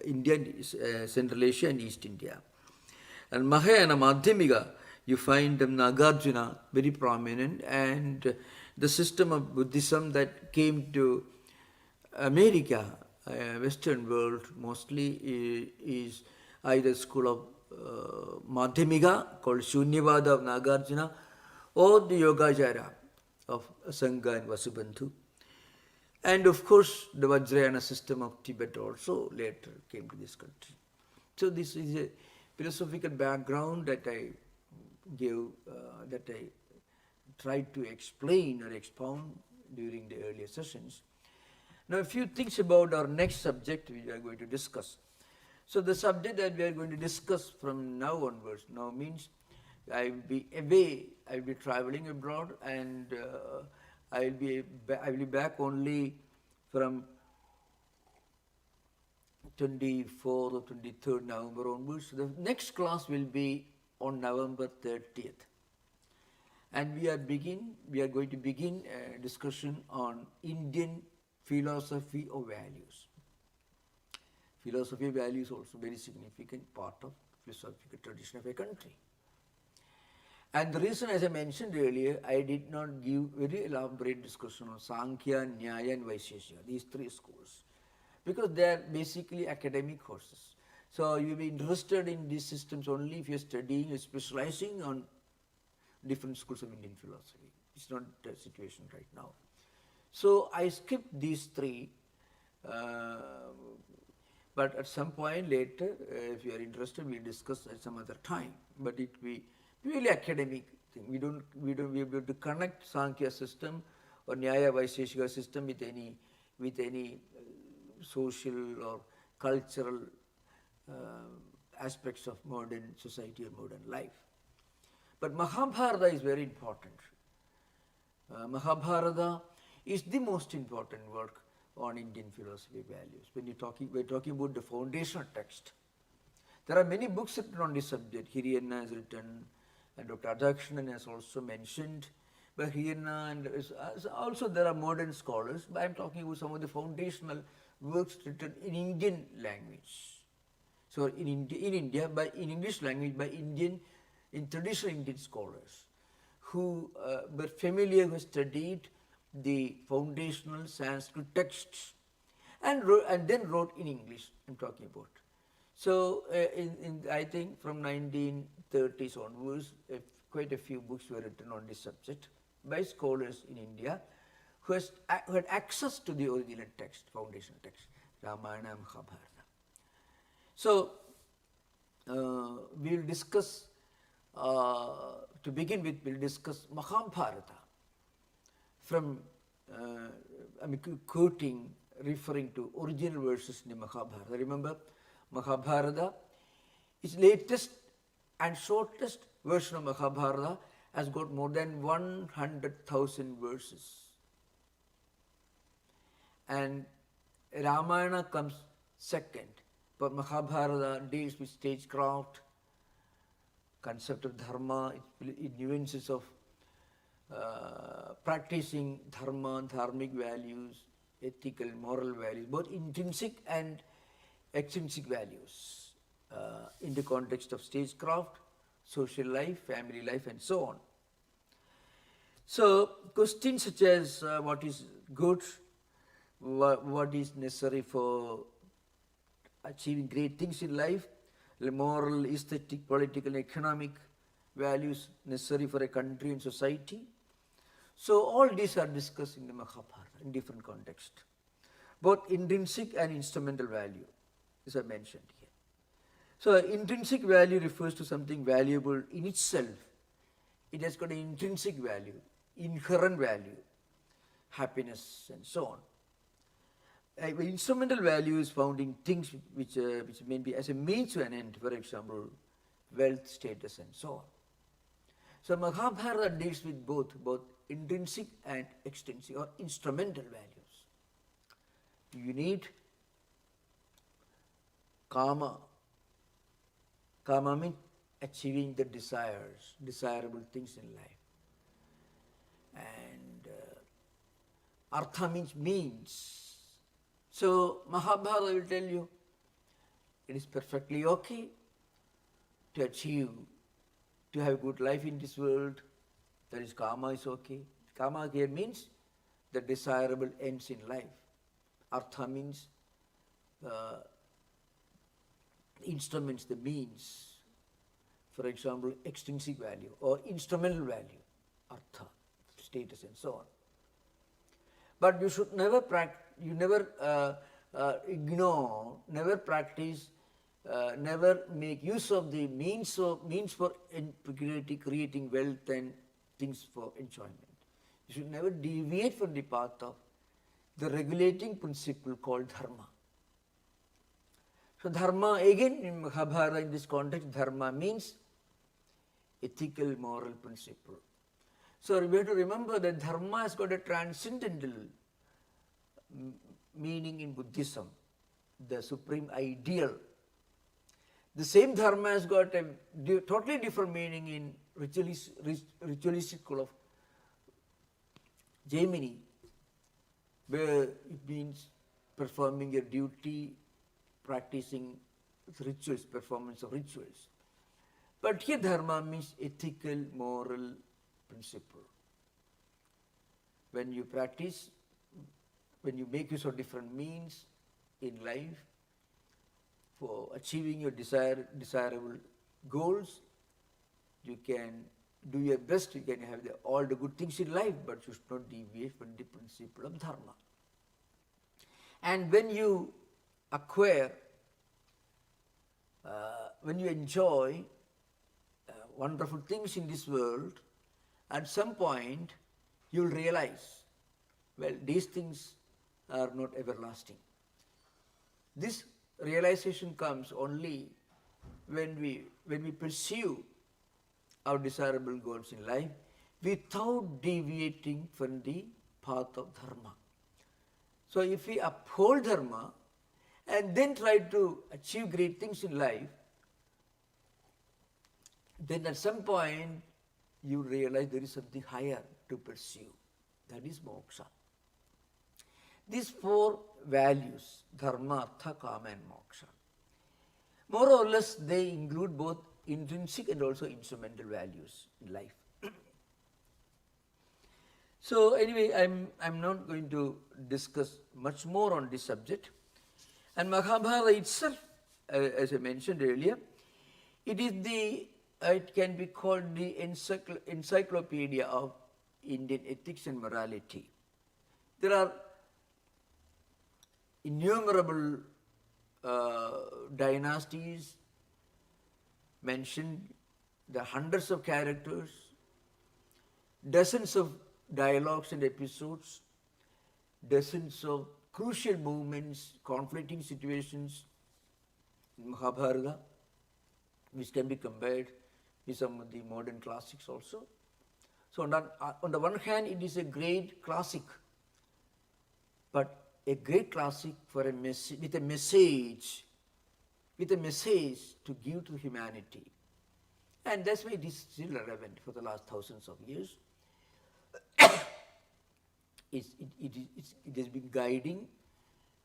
India, Central Asia and East India. And Mahayana, Madhyamika, you find Nagarjuna very prominent, and the system of Buddhism that came to America, Western world, mostly is either school of Madhyamika called Shunyavada of Nagarjuna, or the Yogachara of Sangha and Vasubandhu. And of course, the Vajrayana system of Tibet also later came to this country. So this is a philosophical background that I gave, that I tried to explain or expound during the earlier sessions. Now a few things about our next subject we are going to discuss. So the subject that we are going to discuss from now onwards, now means I will be away, I will be traveling abroad, and I will be back only from 24th or 23rd November onwards. So the next class will be on November 30th. And we are going to begin a discussion on Indian philosophy of values. Philosophy of values is also a very significant part of philosophical tradition of a country. And the reason, as I mentioned earlier, I did not give very elaborate discussion on Sankhya, Nyaya and Vaisheshika, these three schools, because they are basically academic courses. So you will be interested in these systems only if you are studying or specializing on different schools of Indian philosophy. It's not the situation right now. So I skipped these three, but at some point later, if you are interested, we'll discuss at some other time. But it will be really academic thing. We don't be able to connect Sankhya system or Nyaya Vaisheshika system with any social or cultural aspects of modern society or modern life. But Mahabharata is very important. Mahabharata is the most important work on Indian philosophy values. When we're talking about the foundational text. There are many books written on this subject. Hiriyanna has written, and Dr. Adakshanan has also mentioned. But Hiriyanna, and also there are modern scholars, but I'm talking about some of the foundational works written in Indian language. So in India, in English language, by traditional Indian scholars who were familiar, who studied the foundational Sanskrit texts and then wrote in English, I'm talking about. So I think from 1930s onwards, quite a few books were written on this subject by scholars in India who had access to the original text, foundational text, Ramayana, Mahabharata. So we will discuss, to begin with, we'll discuss Mahabharata from, quoting, referring to original verses in the Mahabharata. Remember, Mahabharata is latest and shortest version of Mahabharata has got more than 100,000 verses. And Ramayana comes second, but Mahabharata deals with stagecraft, concept of dharma, nuances of practicing dharma, dharmic values, ethical, moral values, both intrinsic and extrinsic values in the context of stagecraft, social life, family life, and so on. So questions such as what is good, what is necessary for achieving great things in life, the moral, aesthetic, political, and economic values necessary for a country and society. So all these are discussed in the Mahabharata in different contexts, both intrinsic and instrumental value, as I mentioned here. So intrinsic value refers to something valuable in itself It has got an intrinsic value, inherent value, happiness and so on. Instrumental value is found in things which may be as a means to an end, for example, wealth, status and so on. So Mahabharata deals with both intrinsic and extrinsic or instrumental values. You need karma. Karma means achieving the desires, desirable things in life. And artha means. So Mahabharata will tell you it is perfectly okay to achieve, to have good life in this world. That is, karma is okay. Karma here means the desirable ends in life. Artha means instruments, the means. For example, extrinsic value or instrumental value, artha, status and so on. But you should never ignore, never practice, never make use of the means for creating wealth and things for enjoyment. You should never deviate from the path of the regulating principle called dharma. So dharma, again in Mahabharata, in this context, dharma means ethical, moral principle. So we have to remember that dharma has got a transcendental meaning in Buddhism, the supreme ideal. The same dharma has got a totally different meaning in ritualistic school of Jaimini, where it means performing a duty, practicing rituals, performance of rituals. But here dharma means ethical, moral principle. When you practice, when you make use of different means in life for achieving your desirable goals, you can do your best, you can have all the good things in life, but you should not deviate from the principle of dharma. And when you acquire, when you enjoy wonderful things in this world, at some point you will realize, well, these things are not everlasting. This realization comes only when we pursue our desirable goals in life without deviating from the path of dharma. So if we uphold dharma and then try to achieve great things in life, then at some point you realize there is something higher to pursue. That is moksha. These four values, dharma, artha, kama and moksha, more or less they include both intrinsic and also instrumental values in life. So anyway, I'm not going to discuss much more on this subject. And Mahabharata itself, as I mentioned earlier, it can be called the encyclopedia of Indian ethics and morality. There are innumerable dynasties mentioned, the hundreds of characters, dozens of dialogues and episodes, dozens of crucial movements, conflicting situations in Mahabharata, which can be compared with some of the modern classics also. So on the one hand, it is a great classic, but a great classic for with a message to give to humanity. And that's why it is still relevant for the last thousands of years. It has been guiding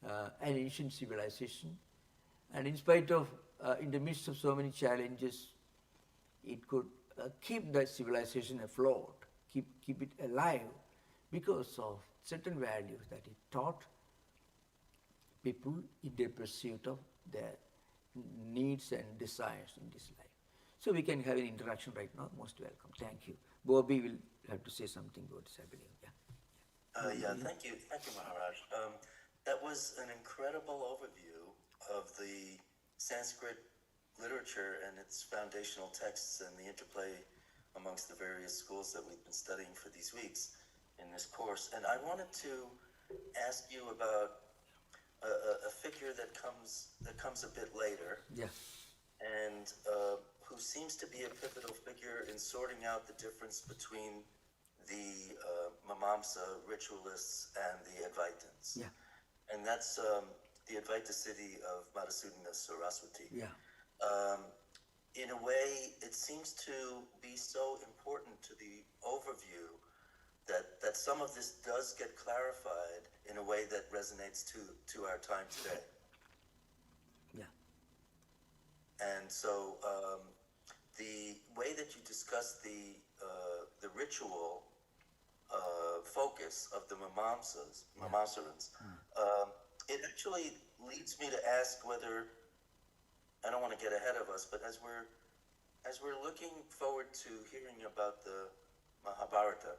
an ancient civilization, and in spite of, in the midst of so many challenges, it could keep that civilization afloat, keep it alive, because of certain values that it taught people in their pursuit of their needs and desires in this life. So we can have an interaction right now. Most welcome. Thank you. Bobby will have to say something about this, I believe.
Thank you, Maharaj. That was an incredible overview of the Sanskrit literature and its foundational texts and the interplay amongst the various schools that we've been studying for these weeks in this course. And I wanted to ask you about a figure that comes a bit later,
Yeah.
and who seems to be a pivotal figure in sorting out the difference between the Mimamsa ritualists and the Advaitins.
Yeah.
And that's the Advaita city of Madhusudana Saraswati.
Yeah.
In a way, it seems to be so important to the overview that some of this does get clarified in a way that resonates to our time today.
Yeah.
And so the way that you discuss the ritual focus of the Mimamsarans, it actually leads me to ask whether, I don't want to get ahead of us, but as we're looking forward to hearing about the Mahabharata,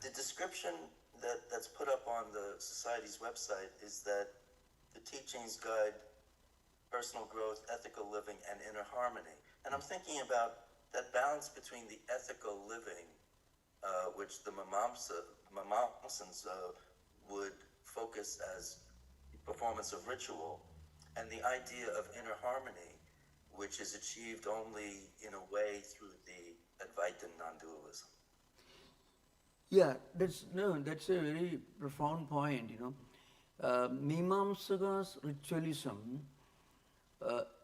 the description that's put up on the Society's website is that the teachings guide personal growth, ethical living, and inner harmony. And I'm thinking about that balance between the ethical living, which the Mimamsans would focus as performance of ritual, and the idea of inner harmony, which is achieved only in a way through the Advaita non-dualism.
Yeah, that's a very profound point, Mimamsakas ritualism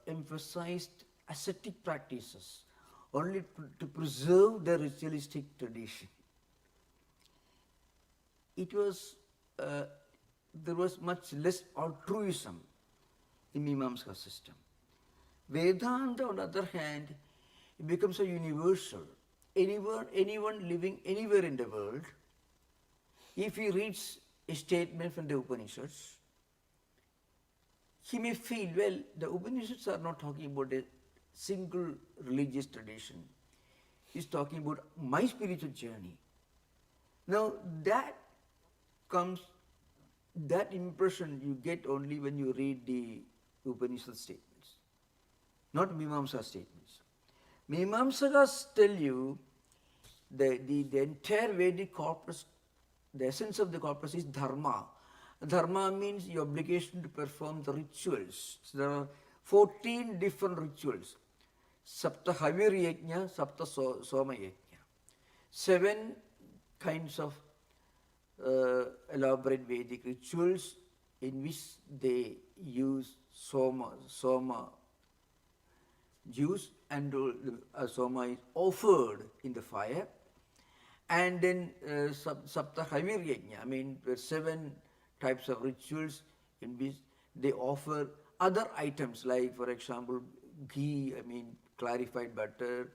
emphasized ascetic practices only to preserve the ritualistic tradition. It was, there was much less altruism in Mimamsaka system. Vedanta, on the other hand, it becomes a universal. Anyone living anywhere in the world, if he reads a statement from the Upanishads, he may feel, well, the Upanishads are not talking about a single religious tradition. He's talking about my spiritual journey. Now, that impression you get only when you read the Upanishad statements, not Mimamsa statements. Mimamsakas tell you the entire Vedic corpus, the essence of the corpus is dharma. Dharma means the obligation to perform the rituals. So there are 14 different rituals. Sapta Havir Yajna, Sapta Soma Yajna. 7 kinds of elaborate Vedic rituals in which they use Soma juice, and Soma is offered in the fire. And then Sapta Havir Yajna, I mean there are 7 types of rituals in which they offer other items like, for example, ghee, I mean clarified butter,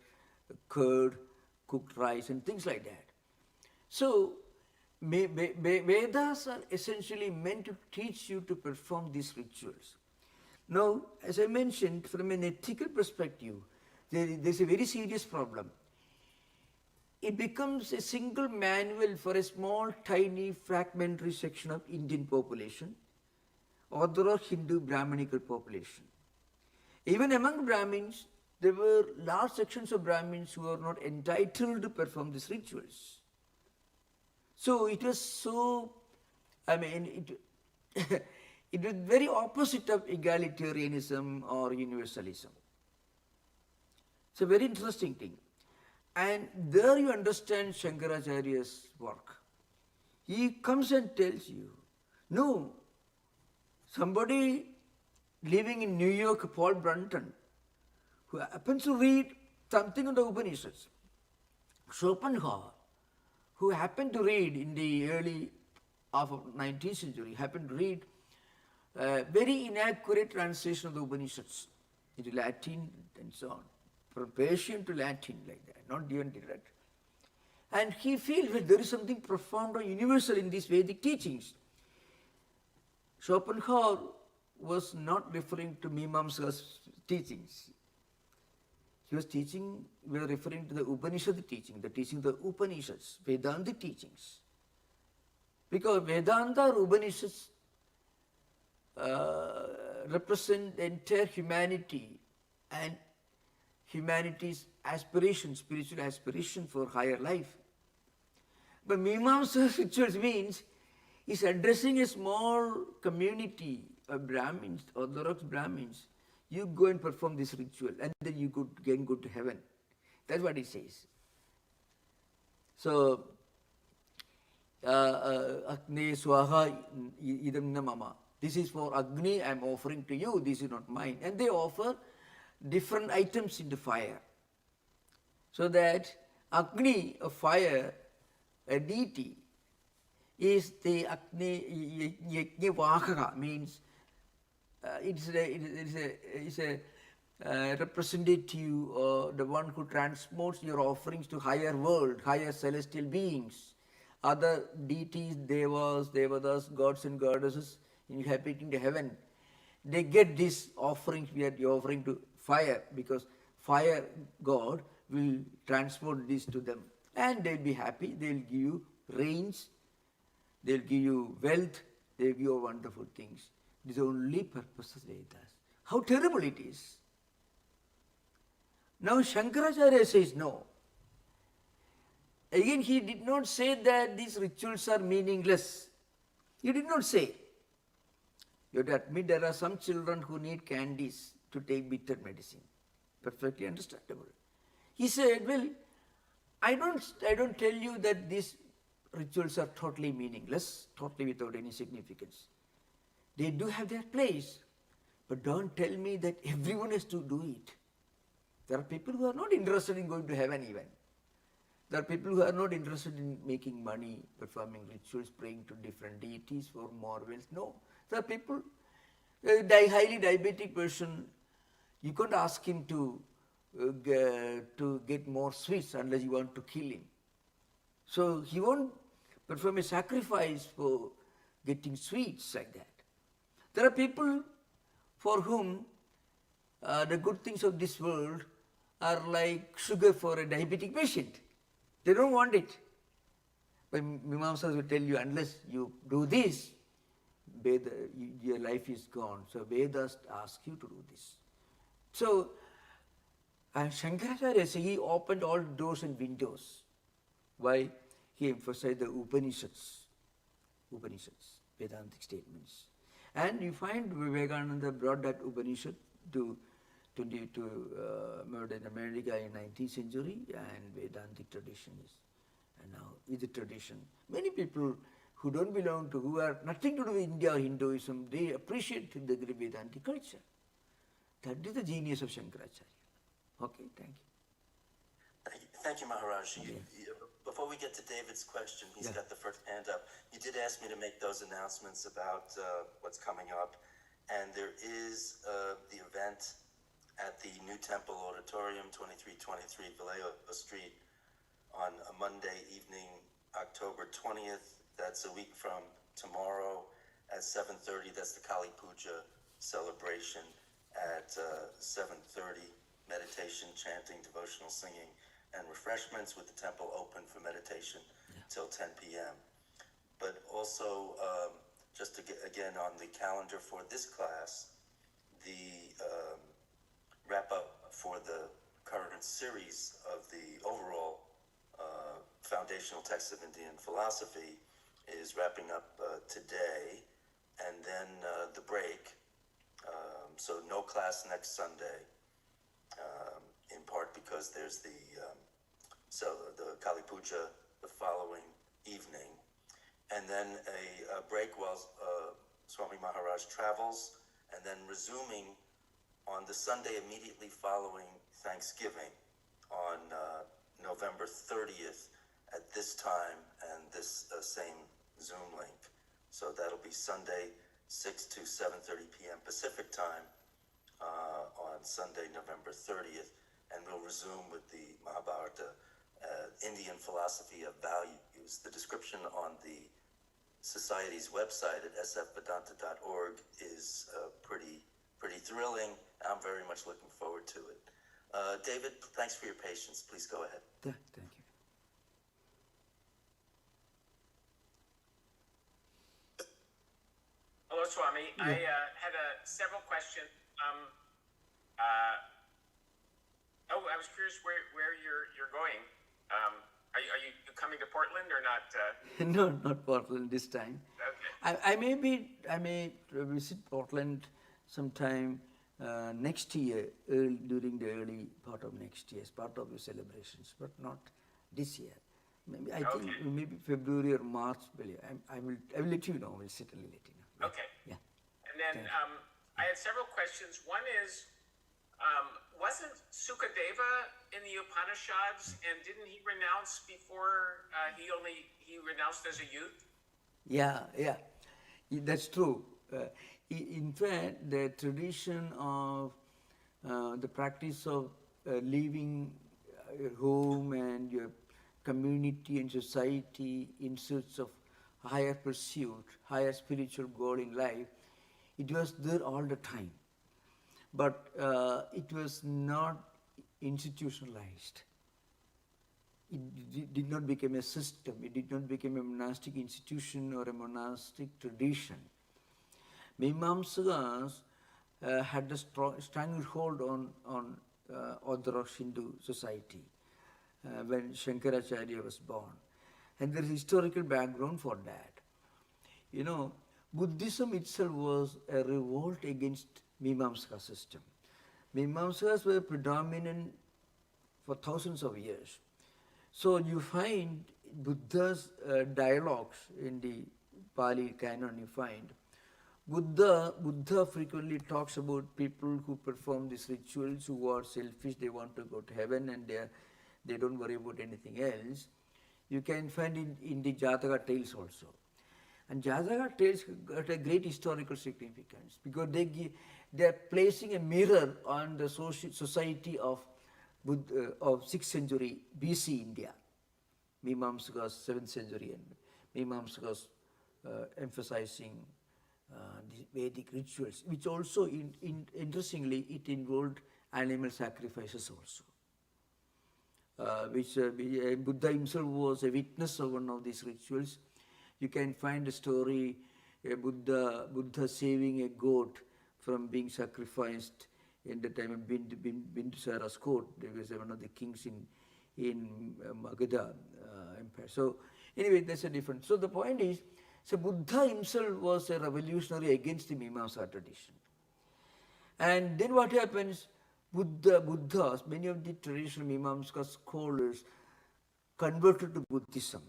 curd, cooked rice, and things like that. So Vedas are essentially meant to teach you to perform these rituals. Now, as I mentioned, from an ethical perspective, there's a very serious problem. It becomes a single manual for a small, tiny, fragmentary section of Indian population, or the Hindu Brahminical population. Even among Brahmins, there were large sections of Brahmins who were not entitled to perform these rituals. So it was so, it was very opposite of egalitarianism or universalism. It's a very interesting thing. And there you understand Shankaracharya's work. He comes and tells you, no, somebody living in New York, Paul Brunton, who happens to read something in the Upanishads, Schopenhauer, who happened to read in the early half of 19th century, happened to read very inaccurate translation of the Upanishads into Latin and so on, from Persian to Latin like that, not even direct. And he feels that there is something profound or universal in these Vedic teachings. Schopenhauer was not referring to Mimamsa's teachings. He was referring to the Upanishad teaching, the teaching of the Upanishads, Vedanta teachings. Because Vedanta or Upanishads represent the entire humanity, and humanity's aspiration, spiritual aspiration for higher life. But Mimamsa rituals means is addressing a small community of Brahmins, Orthodox Brahmins. You go and perform this ritual and then you can go to heaven. That's what it says. So, Agni Swaha idam na mama. This is for Agni, I am offering to you, this is not mine. And they offer different items in the fire. So that Agni, a fire, a deity, is the Agni Yajñavahaka, means it's a representative or the one who transports your offerings to higher world, higher celestial beings, other deities, devas, devatas, gods and goddesses inhabiting the heaven. They get these offerings we are offering to fire, because fire god will transport this to them and they'll be happy. They'll give you rains, they'll give you wealth, they'll give you wonderful things. This is the only purpose of Vedas. How terrible it is. Now Shankaracharya says no. Again, he did not say that these rituals are meaningless. He did not say. You have to admit there are some children who need candies to take bitter medicine. Perfectly understandable. He said, well, I don't tell you that these rituals are totally meaningless, totally without any significance. They do have their place, but don't tell me that everyone has to do it. There are people who are not interested in going to heaven even. There are people who are not interested in making money, performing rituals, praying to different deities for more wealth. No. There are people, a highly diabetic person, you can't ask him to get more sweets unless you want to kill him. So he won't perform a sacrifice for getting sweets like that. There are people for whom the good things of this world are like sugar for a diabetic patient. They don't want it. But Mimamsas will tell you, unless you do this, your life is gone. So Vedas ask you to do this. So Shankaracharya says he opened all doors and windows. Why? He emphasized the Upanishads, Vedantic statements. And you find Vivekananda brought that Upanishad to modern America in 19th century, and Vedantic tradition is, and now is a tradition. Many people who don't belong to, who are nothing to do with India or Hinduism, they appreciate the Vedantic culture. That is the genius of Shankaracharya. Okay, thank you.
Thank you, Maharaj. Before we get to David's question, he's got the first hand up. You did ask me to make those announcements about what's coming up, and there is the event at the New Temple Auditorium, 2323 Vallejo Street, on a Monday evening, October 20th. That's a week from tomorrow at 7:30. That's the Kali Puja celebration at 7:30. Meditation, chanting, devotional singing, and refreshments, with the temple open for meditation till 10 p.m. But also, just to get again on the calendar for this class, the wrap up for the current series of the overall foundational text of Indian philosophy is wrapping up today, and then the break. So no class next Sunday. In part because there's the Kali Puja the following evening, and then a break while Swami Maharaj travels, and then resuming on the Sunday immediately following Thanksgiving on November 30th at this time and this same Zoom link. So that'll be Sunday 6 to 7:30 p.m. Pacific time on Sunday, November 30th. And we'll resume with the Mahabharata, Indian philosophy of values. The description on the Society's website at sfvedanta.org is pretty thrilling. I'm very much looking forward to it. David, thanks for your patience. Please go ahead.
Yeah, thank you.
Hello, Swami. I had several questions. I was curious where you're going. Are you coming to Portland or not?
No, not Portland this time.
Okay.
I may visit Portland sometime next year, during the early part of next year, as part of the celebrations, but not this year. Maybe I think maybe February or March. I will let you know. We'll certainly let you know.
Okay.
Yeah.
And then I had several questions. One is, wasn't Sukadeva in the Upanishads, and didn't he renounce before he renounced as a youth?
Yeah, that's true. In fact, the tradition of the practice of leaving your home and your community and society in search of higher pursuit, higher spiritual goal in life, it was there all the time. But it was not institutionalized. It did not become a system. It did not become a monastic institution or a monastic tradition. Mimamsakas had a strong hold on Orthodox Hindu society when Shankaracharya was born. And there is historical background for that. You know, Buddhism itself was a revolt against Mimamsaka system. Mimamsakas were predominant for thousands of years. So you find Buddha's dialogues in the Pali canon. You find Buddha frequently talks about people who perform these rituals, who are selfish, they want to go to heaven, and they don't worry about anything else. You can find in the Jataka tales also. And Jataka tales got a great historical significance because they are placing a mirror on the society of 6th century BC India. Mimamsakas 7th century, and Mimamsakas emphasizing the Vedic rituals, which also interestingly it involved animal sacrifices also. Buddha himself was a witness of one of these rituals. You can find a story, Buddha saving a goat from being sacrificed in the time of Bindusara's court. There was one of the kings in Magadha Empire. So anyway, that's a difference. So the point is, so Buddha himself was a revolutionary against the Mimamsa tradition. And then what happens? Buddhas, many of the traditional Mimamsa scholars converted to Buddhism.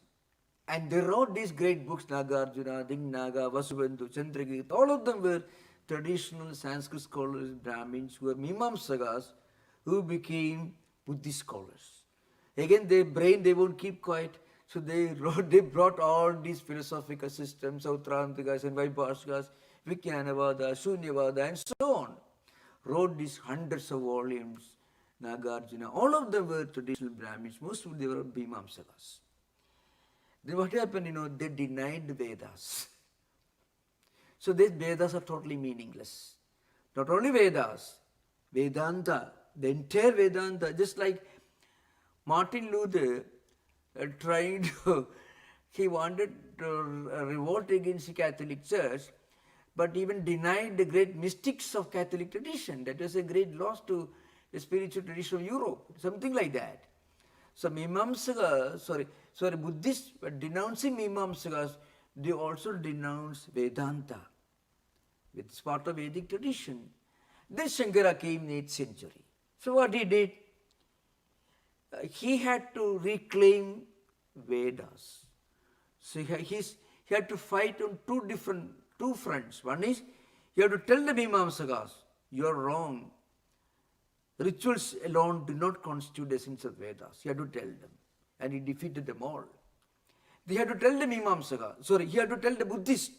And they wrote these great books, Nagarjuna, Dingnaga, Vasubandhu, Chandragirita. All of them were traditional Sanskrit scholars, Brahmins, who were Mimamsakas, who became Buddhist scholars. Again, their brain, they won't keep quiet. So they brought all these philosophical systems, Sautrantikas and Vaibhashikas, Vijnanavada, Shunyavada, and so on. Wrote these hundreds of volumes, Nagarjuna. All of them were traditional Brahmins. Most of them were Mimamsakas. Then what happened, they denied the Vedas. So these Vedas are totally meaningless. Not only Vedas, Vedanta, the entire Vedanta, just like Martin Luther he wanted to revolt against the Catholic Church, but even denied the great mystics of Catholic tradition. That was a great loss to the spiritual tradition of Europe, something like that. So Buddhists were denouncing Mimamsakas, they also denounced Vedanta, which is part of Vedic tradition. Then Shankara came in the 8th century. So what he did? He had to reclaim Vedas. So he had to fight on two fronts. One is, you have to tell the Mimamsakas, you are wrong. Rituals alone do not constitute the essence of Vedas. You have to tell them. And he defeated them all. They had to tell the he had to tell the Buddhists.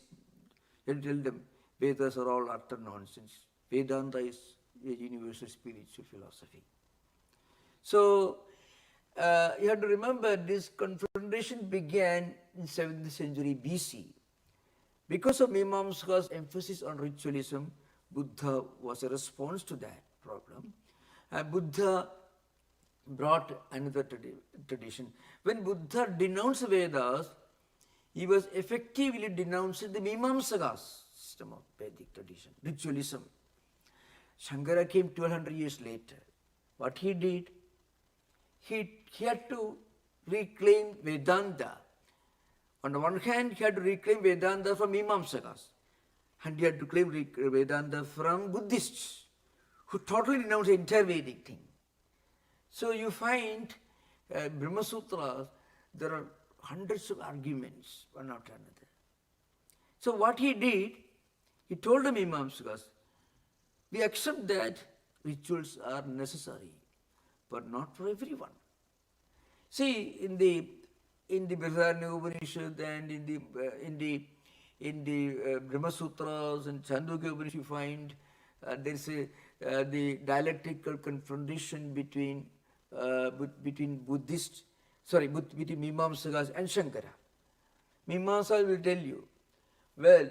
He had to tell them, Vedas are all utter nonsense. Vedanta is a universal spiritual philosophy. So, you have to remember this confrontation began in 7th century BC. Because of Mimamsaka's emphasis on ritualism, Buddha was a response to that problem. Buddha brought another tradition. When Buddha denounced Vedas, he was effectively denouncing the Mimamsaka's system of Vedic tradition, ritualism. Shankara came 1200 years later. What he did, he had to reclaim Vedanta. On the one hand, he had to reclaim Vedanta from Mimamsakas, and he had to claim Vedanta from Buddhists, who totally renounced the entire Vedic thing. So you find Brahma Sutras, there are hundreds of arguments, one after another. So what he did, he told the Mimamsakas, we accept that rituals are necessary, but not for everyone. See, in the Brihadaranyaka Upanishad and in the Brahma Sutras and Chandogya Upanishad, you find there is the dialectical confrontation between Buddhists, between Mimamsakas and Shankara. Mimamsakas will tell you, well,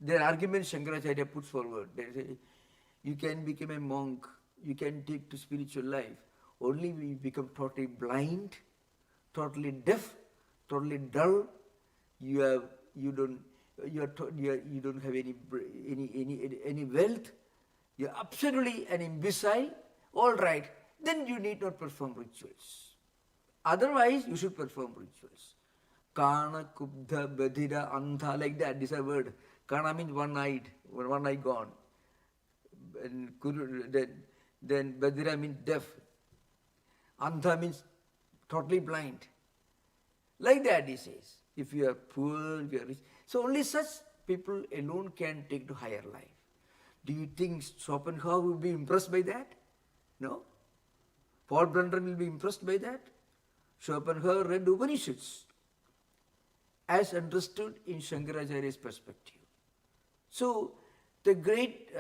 their argument Shankaracharya puts forward. They say, you can become a monk, you can take to spiritual life, only when you become totally blind, totally deaf, totally dull. You don't have any wealth. You're absolutely an imbecile. All right, then you need not perform rituals. Otherwise, you should perform rituals. Kana, Kubdha, Badhira, Antha, like that. This is a word. Kana means one eye gone. And then Badhira means deaf. Antha means totally blind. Like that, he says. If you are poor, if you are rich. So only such people alone can take to higher life. Do you think Schopenhauer will be impressed by that? No. Paul Brunner will be impressed by that? Schopenhauer read Upanishads as understood in Shankaracharya's perspective. So the great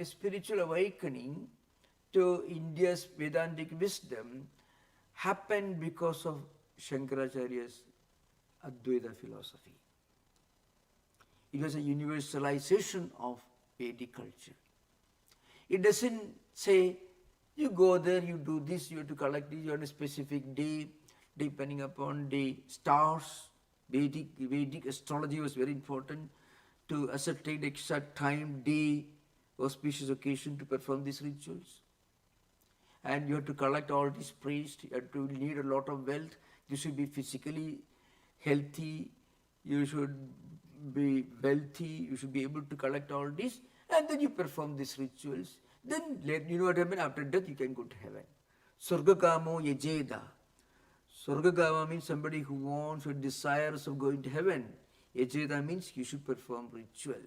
spiritual awakening to India's Vedantic wisdom happened because of Shankaracharya's Advaita philosophy. It was a universalization of Vedic culture. It doesn't say, you go there, you do this, you have to collect this, you on a specific day, depending upon the stars. Vedic astrology was very important to ascertain the exact time, day, auspicious occasion to perform these rituals. And you have to collect all these priests, you have to need a lot of wealth, you should be physically healthy, you should be wealthy, you should be able to collect all this, and then you perform these rituals. Then you know what happens after death, you can go to heaven. Sargakamo yajeda. Sargakama means somebody who wants or desires of going to heaven. Yajeda means you should perform ritual.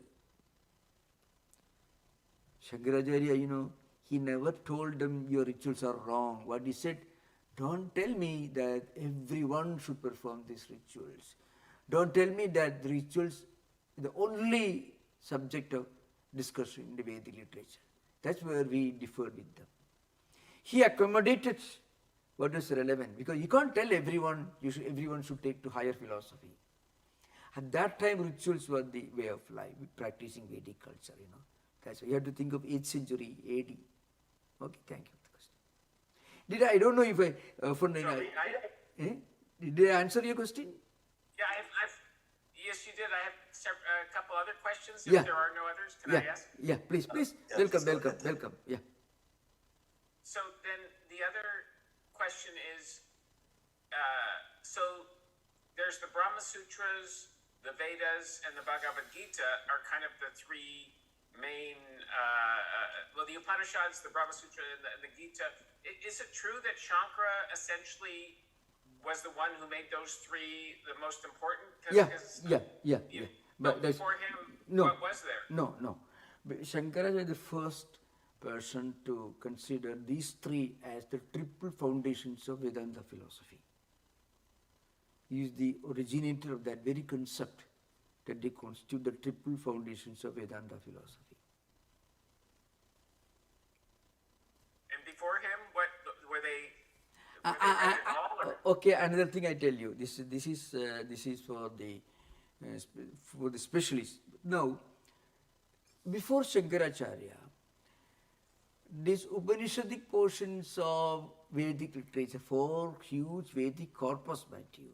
Shankaracharya, he never told them your rituals are wrong. What he said, don't tell me that everyone should perform these rituals. Don't tell me that the rituals are the only subject of discussion in the Vedic literature. That's where we differed with them. He accommodated what was relevant, because you can't tell everyone everyone should take to higher philosophy. At that time, rituals were the way of life, practicing Vedic culture. That's why you have to think of 8th century AD. Okay, thank you. I don't know if did I answer your question?
Yeah, yes, you did. I have a couple other questions. If
Yeah.
there are no others, can I ask?
Yeah, please.
yeah,
Welcome. Yeah.
So then the other question is, so there's the Brahma Sutras, the Vedas, and the Bhagavad Gita are kind of the three main, the Upanishads, the Brahma Sutra, and the Gita. Is it true that Shankara essentially was the one who made those three the most important?
Yeah. But
before him,
no,
what was there?
No. But Shankara was the first person to consider these three as the triple foundations of Vedanta philosophy. He is the originator of that very concept that they constitute the triple foundations of Vedanta philosophy.
And before him, what were they? Read it all, or?
Okay, another thing I tell you. This is for the specialists. Now, before Shankaracharya, these Upanishadic portions of Vedic literature, 4 huge Vedic corpus, mind you,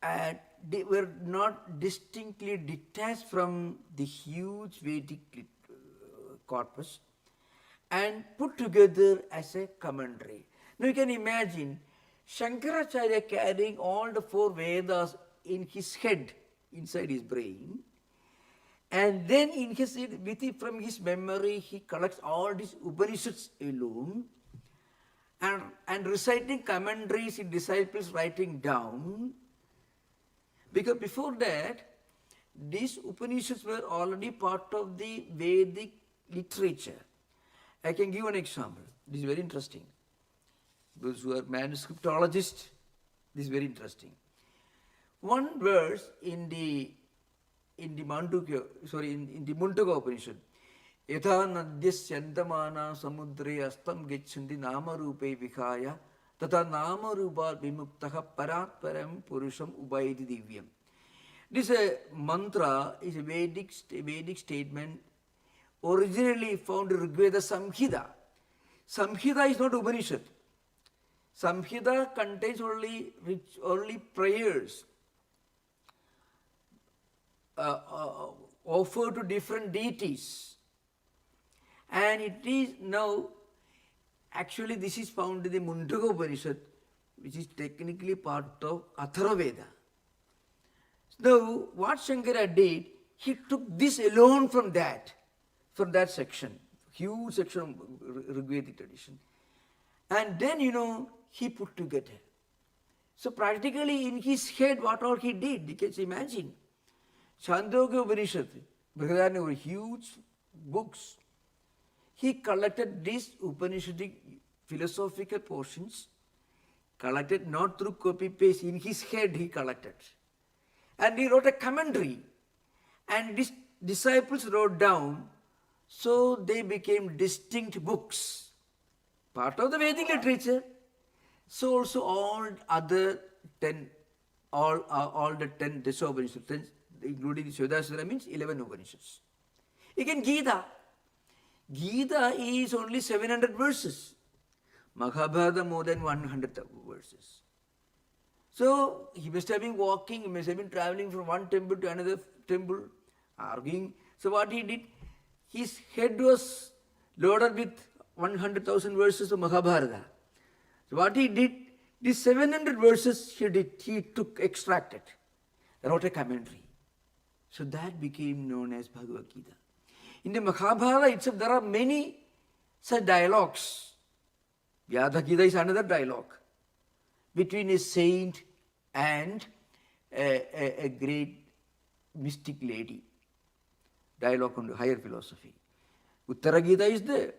and they were not distinctly detached from the huge Vedic corpus and put together as a commentary. Now you can imagine Shankaracharya carrying all the 4 Vedas in his head, inside his brain, and then in his, from his memory he collects all these Upanishads alone, and reciting commentaries his disciples writing down. Because before that, these Upanishads were already part of the Vedic literature. I can give an example. This is very interesting. Those who are manuscriptologists, this is very interesting. One verse in the Mandukya, in the Mundaka Upanishad, Yatha nadyas yantamana samudre astam gechanti nama rupe vikhaya tata nama rupa vimuktaha paratparam purusham ubayati divyam. This mantra is a Vedic statement originally found in Rigveda Samhita. Samhita is not Upanishad. Samhita contains only prayers offered to different deities. And it is now, actually this is found in the Mundaka Upanishad, which is technically part of Atharvaveda. Now, what Shankara did, he took this alone from that section, huge section of Rigvedic tradition. And then, he put together. So practically in his head, what all he did, you can imagine. Chandogya Upanishad, Brihadaranyaka were huge books. He collected these Upanishadic philosophical portions, collected not through copy-paste, in his head he collected. And he wrote a commentary. And these disciples wrote down, so they became distinct books. Part of the Vedic literature. So also all the 10 Dasha Upanishads, including the Svedasudra, means 11 Upanishads. Again, Gita. Gita is only 700 verses. Mahabharata more than 100 verses. So he must have been walking, he must have been traveling from one temple to another temple, arguing. So what he did, his head was loaded with 100,000 verses of Mahabharata. So what he did, these 700 verses he extracted, wrote a commentary. So that became known as Bhagavad Gita. In the Mahabharata itself, there are many such dialogues. Vyadha Gita is another dialogue between a saint and a great mystic lady. Dialogue on higher philosophy. Uttara Gita is there.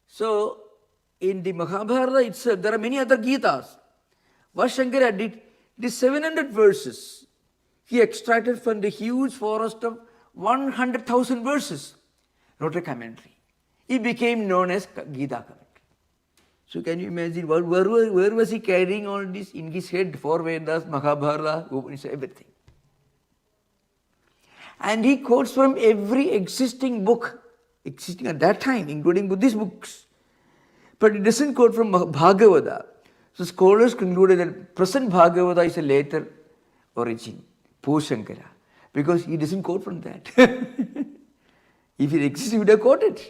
So, in the Mahabharata itself, there are many other Gitas. What Shankara did, these 700 verses, he extracted from the huge forest of 100,000 verses, wrote a commentary. It became known as Gita commentary. So can you imagine, where was he carrying all this in his head? 4 Vedas, Mahabharata, Upanishad, everything. And he quotes from every existing book, existing at that time, including Buddhist books. But he doesn't quote from Bhagavata. So scholars concluded that present Bhagavata is a later origin, post Shankara, because he doesn't quote from that. If it exists, he would have quoted.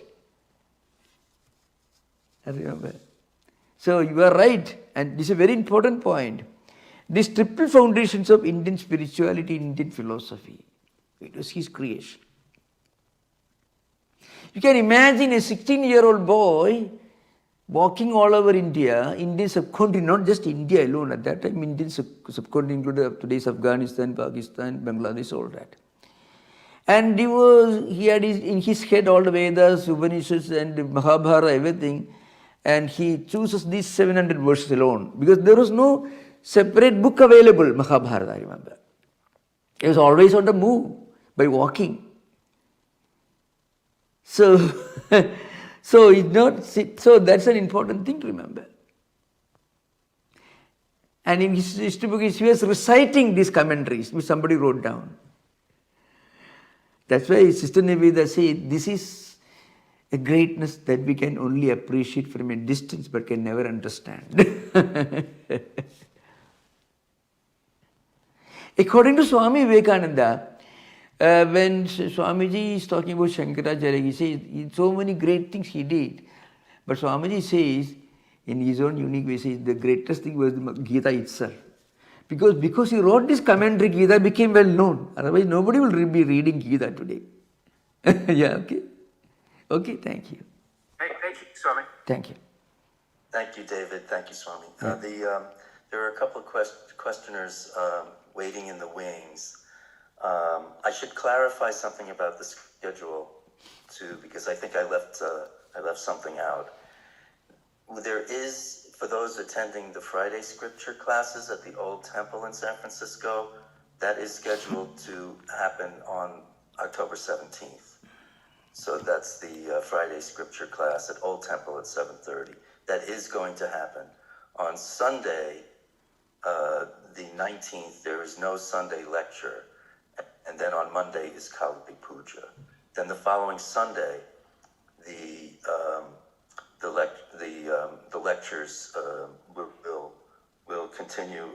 I remember. So you are right, and this is a very important point. These triple foundations of Indian spirituality, Indian philosophy, it was his creation. You can imagine a 16-year-old boy walking all over India, Indian subcontinent, not just India alone. At that time, Indian subcontinent included today's Afghanistan, Pakistan, Bangladesh, all that. And he had in his head all the Vedas, Upanishads and Mahabharata, everything. And he chooses these 700 verses alone. Because there was no separate book available, Mahabharata, I remember. It was always on the move, by walking. So, so that's an important thing to remember. And in his history book, he was reciting these commentaries, which somebody wrote down. That's why Sister Niveda said, this is a greatness that we can only appreciate from a distance but can never understand. According to Swami Vivekananda, when Swamiji is talking about Shankaracharya, he says so many great things he did. But Swamiji says, in his own unique way, says the greatest thing was the Gita itself. Because he wrote this commentary, Gita became well known. Otherwise, nobody will be reading Gita today. Yeah, okay. Okay, thank you.
Thank you, Swami.
Thank you.
Thank you, David. Thank you, Swami.
Yeah.
There are a couple of questioners waiting in the wings. I should clarify something about the schedule too, because I think I left something out. There is, for those attending the Friday scripture classes at the Old Temple in San Francisco, that is scheduled to happen on October 17th. So that's the Friday scripture class at Old Temple at 7:30. That is going to happen. On Sunday, the 19th, there is no Sunday lecture. And then on Monday is Kali Puja. Then the following Sunday, the lectures will continue.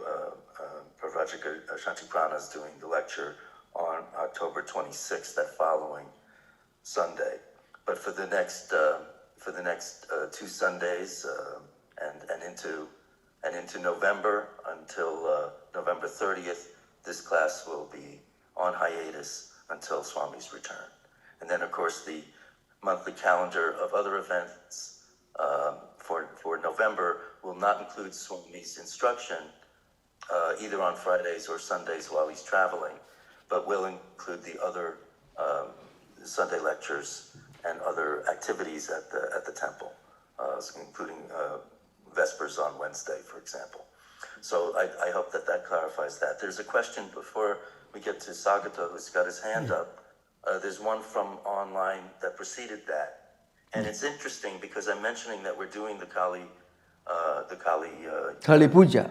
Pravajika Shantiprana is doing the lecture on October 26th, that following Sunday. But for the next 2 Sundays and into November until November 30th, this class will be on hiatus until Swami's return. And then, of course, the monthly calendar of other events for November will not include Swami's instruction either on Fridays or Sundays while he's traveling, but will include the other Sunday lectures and other activities at the temple, including Vespers on Wednesday, for example. So I hope that clarifies that. There's a question before we get to Sagata, who's got his hand up. There's one from online that preceded that. And it's interesting because I'm mentioning that we're doing the Kali
Puja.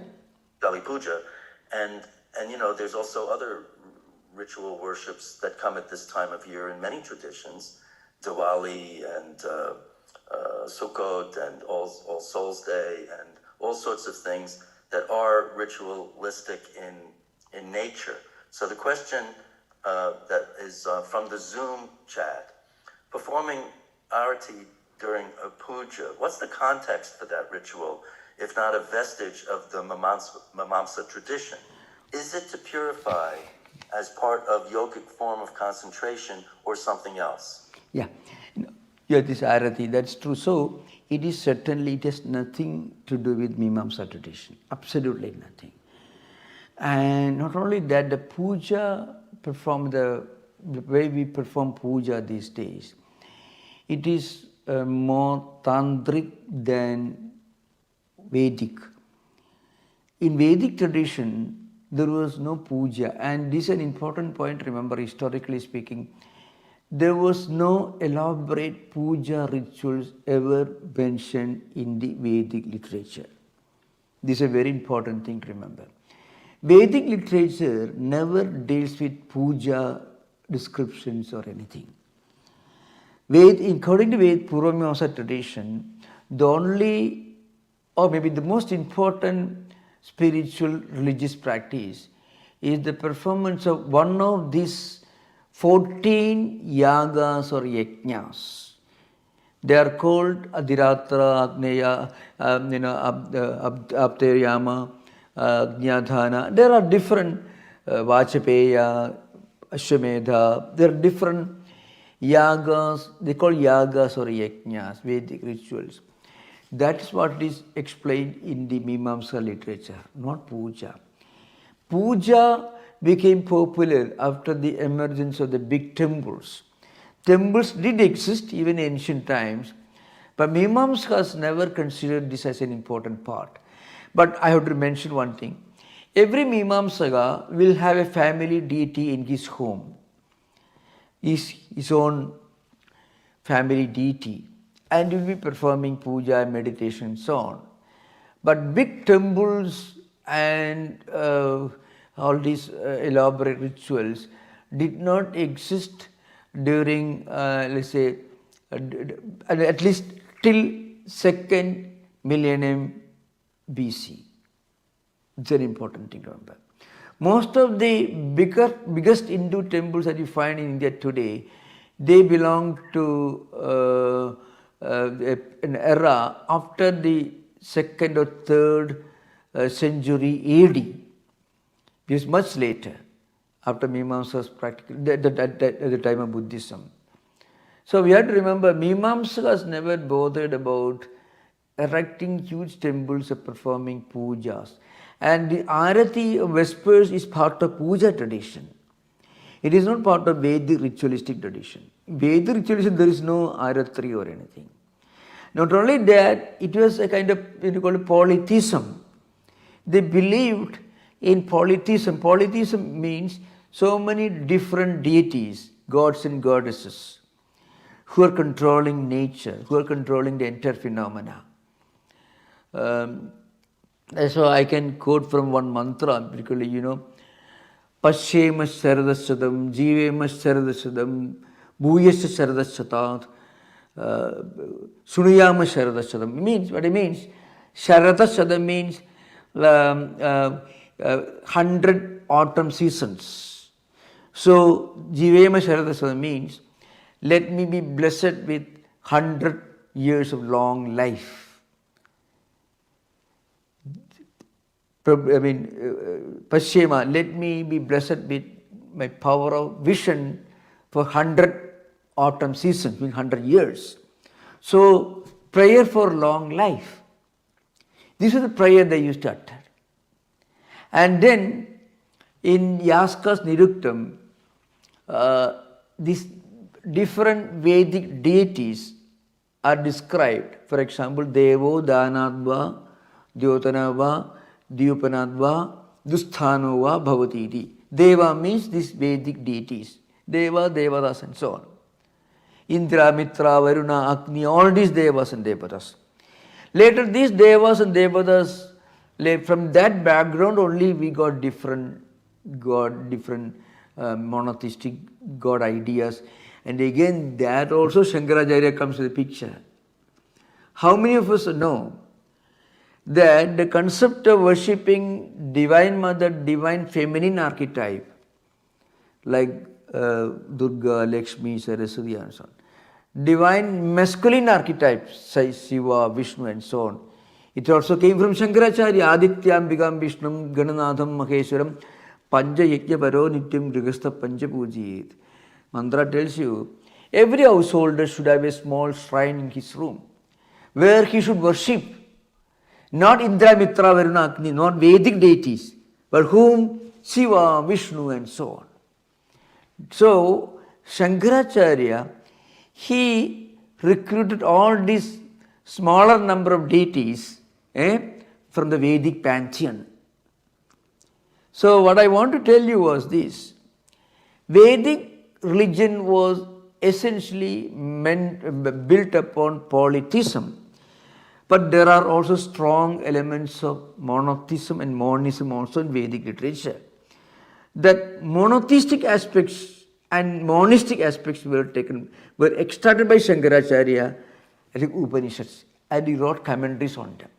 Kali Puja, and there's also other ritual worships that come at this time of year in many traditions, Diwali and Sukkot and All Souls Day and all sorts of things that are ritualistic in nature. So the question that is from the Zoom chat, performing arati during a puja, what's the context for that ritual, if not a vestige of the Mimamsa tradition? Is it to purify as part of yogic form of concentration or something else?
Yeah, this arati, that's true. So it has nothing to do with Mimamsa tradition, absolutely nothing. And not only that, the puja the way we perform puja these days, it is more tantric than Vedic. In Vedic tradition, there was no puja, and this is an important point. Remember, historically speaking, there was no elaborate puja rituals ever mentioned in the Vedic literature. This is a very important thing to remember. Vedic literature never deals with puja descriptions or anything. According to Purva Mimamsa tradition, the only, or maybe the most important spiritual religious practice is the performance of one of these 14 yagas or yajnas. They are called Adhiratra, Agneya, Aptaryama, Jnadhana. There are different Vachapeya, Ashwamedha. There are different yagas. They call yagas or yajnas, Vedic rituals. That is what is explained in the Mimamsa literature, not puja. Puja became popular after the emergence of the big temples. Temples did exist even in ancient times, but Mimamskas never considered this as an important part. But I have to mention one thing. Every Mimamsaka will have a family deity in his home, his own family deity, and will be performing puja, meditation, and so on. But big temples and all these elaborate rituals did not exist during, let's say, at least till 2nd millennium BC. It's an important thing to remember. Most of the biggest Hindu temples that you find in India today, they belong to an era after the 2nd or 3rd century AD. It is much later, after Mimamsa's practical, at the time of Buddhism. So we have to remember, Mimamsakas never bothered about erecting huge temples or performing pujas. And the Arati of Vespers is part of puja tradition. It is not part of Vedic ritualistic tradition. Vedic ritualism, there is no Aratri or anything. Not only that, it was a kind of, call it polytheism. They believed in polytheism. Polytheism means so many different deities, gods and goddesses, who are controlling nature, who are controlling the entire phenomena. So I can quote from one mantra, particularly, Pashyema Sharadashadam, Jivema Sharadashadam, Bhuyasya Sharadashatat, Sunuyama Sharadashadam. Means, what it means, Sharadashadam means 100 autumn seasons. So, Jivema Sharadashadam means, let me be blessed with 100 years of long life. Pashyema, let me be blessed with my power of vision for 100 autumn seasons, meaning 100 years. So, prayer for long life. This is the prayer they used to utter. And then, in Yaska's Niruktam, these different Vedic deities are described. For example, Devo, Danadva, Dyotanava, Dyupanadva, Dusthanova, Bhavatiti. Deva means these Vedic deities. Deva, Devadas and so on. Indra, Mitra, Varuna, Agni, all these Devas and Devatas. Later these Devas and Devatas, from that background only we got different monotheistic God ideas. And again that also Shankaracharya comes to the picture. How many of us know that the concept of worshipping Divine Mother, Divine Feminine archetype, like Durga, Lakshmi, Saraswati and so on, Divine Masculine archetypes, say Shiva, Vishnu and so on, it also came from Shankaracharya, Adityam Bigam Vishnum, Gananatham Maheshwaram, Panja Yajna Paro Nityam Grihastha Panja Pujit. Mantra tells you, every householder should have a small shrine in his room, where he should worship not Indra, Mitra, Varuna, Agni, not Vedic deities, but whom? Shiva, Vishnu and so on. So, Shankaracharya, he recruited all these smaller number of deities from the Vedic pantheon. So, what I want to tell you was this. Vedic religion was essentially built upon polytheism. But there are also strong elements of monotheism and monism also in Vedic literature. That monotheistic aspects and monistic aspects were extracted by Shankaracharya as Upanishads, and he wrote commentaries on them.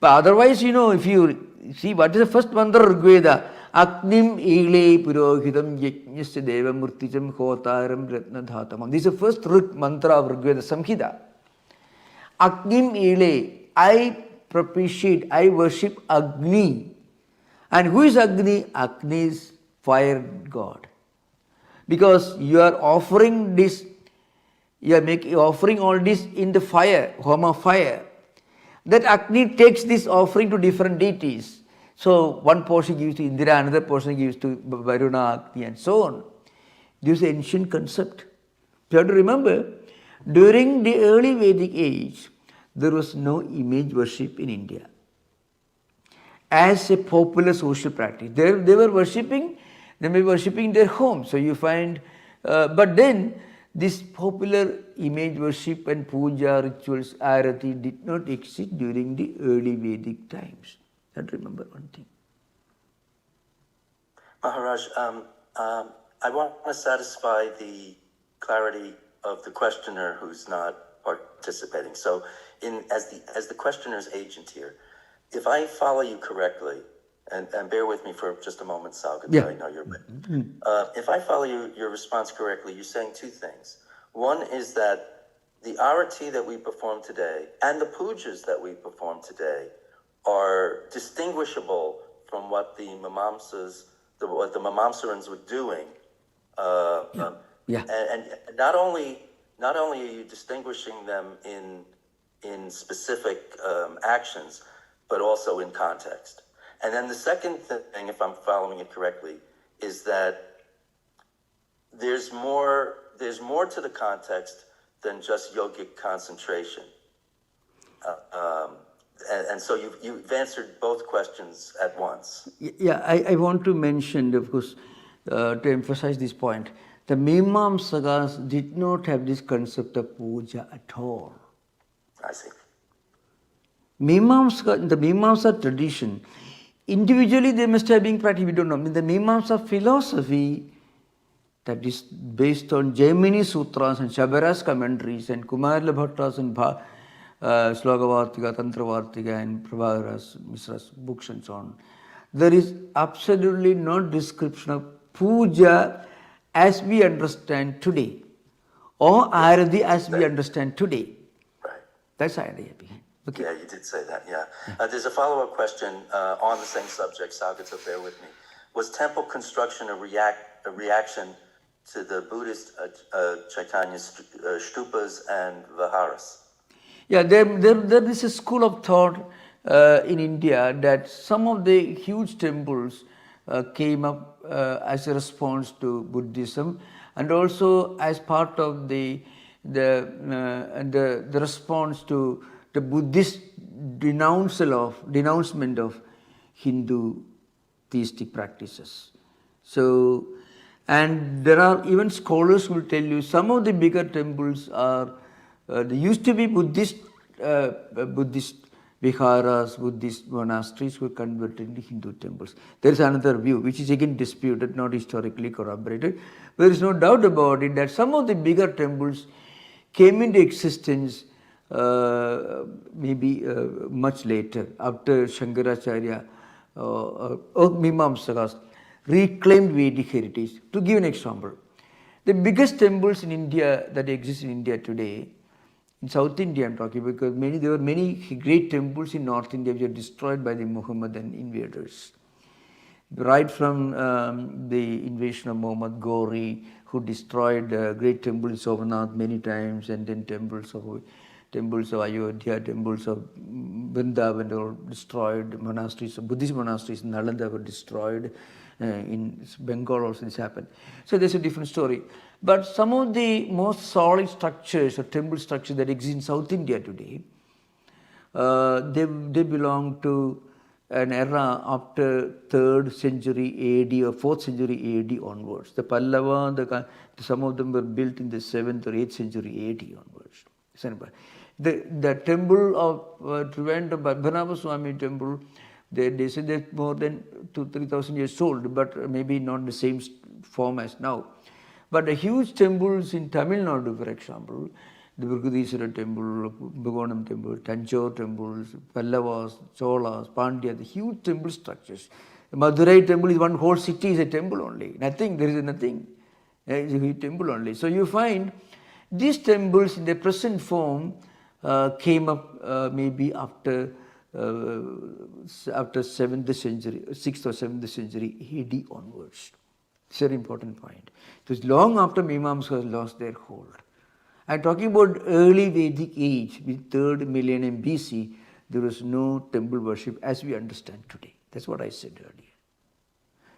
But otherwise, if you see what is the first mantra of Rigveda, Agnim Ile Purohitam Yajnasya Deva Murtijam Hotaram Ratnadhatamam. This is the first mantra of Rigveda Samhita. Agnim Ile, I propitiate, I worship Agni. And who is Agni? Agni is fire god. Because you are offering this, you are offering all this in the fire, homa fire. That Agni takes this offering to different deities. So one portion gives to Indra, another portion gives to Varuna, Agni and so on. This is an ancient concept. You have to remember, during the early Vedic age, there was no image worship in India as a popular social practice. They were worshipping, they may be worshipping their home. So you find, but then this popular image worship and puja rituals, arati, did not exist during the early Vedic times. You have to remember one thing.
Maharaj, I want to satisfy the clarity of the questioner who's not participating. So, as the questioner's agent here, if I follow you correctly, and bear with me for just a moment, Sal, because I know you're if I follow your response correctly, you're saying two things. One is that the arati that we perform today and the pujas that we perform today are distinguishable from what the what the Mamamsarans were doing.
Yeah.
And not only are you distinguishing them in specific actions, but also in context. And then the second thing, if I'm following it correctly, is that there's more to the context than just yogic concentration. And so you've answered both questions at once.
Yeah, I want to mention, of course, to emphasize this point, the Mimamsakas did not have this concept of puja at all.
I see.
The Mimamsa tradition, individually they must have been practiced, we don't know. In the Mimamsa philosophy, that is based on Jaimini Sutras and Shabara's commentaries and Kumarila Bhatta's and Slogavartika, Tantravartika and Prabhakara's, Misra's books and so on. There is absolutely no description of puja as we understand today, or Arati as we understand today.
Right.
That's the idea behind. Okay.
Yeah, you did say that, yeah. There's a follow-up question on the same subject, Sagata, bear with me. Was temple construction a reaction to the Buddhist Chaitanya stupas and viharas?
Yeah, there is a school of thought in India that some of the huge temples came up as a response to Buddhism, and also as part of the response to the Buddhist denouncement of Hindu theistic practices. So, and there are even scholars who will tell you some of the bigger temples are they used to be Buddhist viharas, Buddhist monasteries were converted into Hindu temples. There is another view which is again disputed, not historically corroborated. There is no doubt about it that some of the bigger temples came into existence maybe much later, after Shankaracharya or Mimamsakas reclaimed Vedic heritage. To give an example, the biggest temples in India that exist in India today, in South India I'm talking, because there were many great temples in North India which were destroyed by the Muhammadan invaders. Right from the invasion of Muhammad Ghori, who destroyed great temples in Somnath many times, and then temples of Ayodhya, temples of Vrindavan were destroyed, monasteries, Buddhist monasteries in Nalanda were destroyed, in Bengal also this happened. So there's a different story. But some of the most solid structures or temple structures that exist in South India today, they belong to an era after 3rd century AD or 4th century AD onwards. The Pallava, some of them were built in the 7th or 8th century AD onwards. The temple of Trivandrum, Padmanabha Swami temple, they say that more than 2,000-3,000 years old, but maybe not the same form as now. But the huge temples in Tamil Nadu, for example, the Virgudiswara temple, Bhagonam temple, Tanjore temples, Pallavas, Cholas, Pandya, the huge temple structures. The Madurai temple is one whole city, is a temple only. Nothing, there is nothing. It's a huge temple only. So you find these temples in their present form came up maybe after 7th century, 6th or 7th century AD onwards. It's a very important point. It was long after Mimamsakas lost their hold. I'm talking about early Vedic age, with 3rd millennium BC, there was no temple worship as we understand today. That's what I said earlier.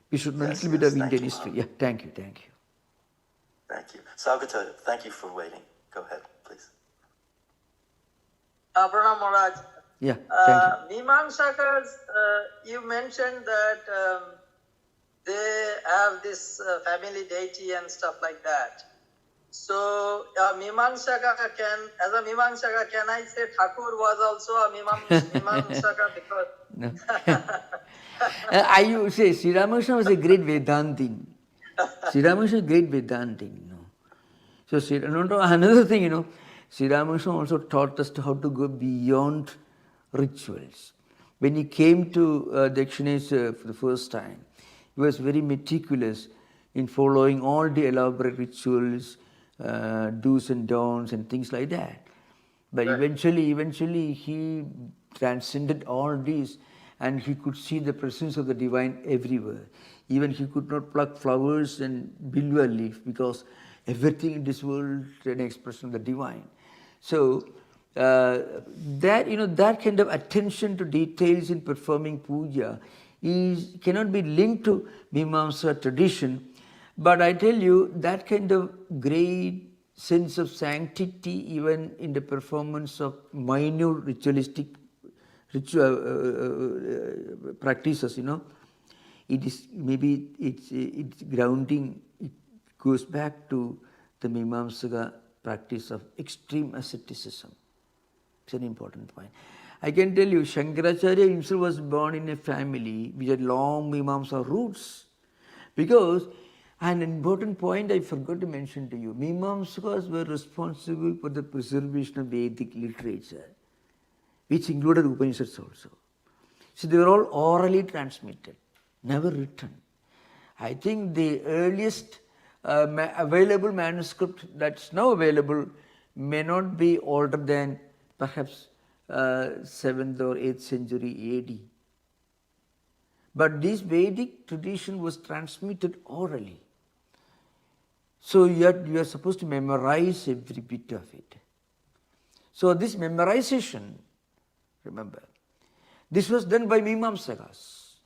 We should know a little bit of Indian history. Yeah, thank you.
Thank you. Saugata, thank you for waiting. Go ahead, please.
Pranam Maharaj.
Yeah, thank you.
Mimamsakas, you mentioned that they have this family deity and stuff like that. So, as a Mimamsaka, can I say Thakur was also a Mimamsaka? Because
No. I would say Sri Ramakrishna was a great Vedantin. Sri Ramakrishna was a great Vedantin. So another thing, Sri Ramakrishna also taught us how to go beyond rituals. When he came to Dakshineshwar for the first time, he was very meticulous in following all the elaborate rituals do's and don'ts and things like that. But
Right.
eventually he transcended all these, and he could see the presence of the divine everywhere. Even he could not pluck flowers and bilwa leaf because everything in this world is an expression of the divine. So that kind of attention to details in performing puja cannot be linked to Mimamsa tradition, but I tell you that kind of great sense of sanctity even in the performance of minute ritualistic practices, it is maybe it's grounding. It goes back to the Mimamsaka practice of extreme asceticism. It's an important point. I can tell you, Shankaracharya himself was born in a family which had long Mimamsa roots. Because an important point I forgot to mention to you, Mimamsakas were responsible for the preservation of Vedic literature, which included Upanishads also. So they were all orally transmitted, never written. I think the earliest available manuscript that's now available may not be older than perhaps 7th or 8th century AD. But this Vedic tradition was transmitted orally. So you are supposed to memorize every bit of it. So this memorization, remember, this was done by Mimamsakas.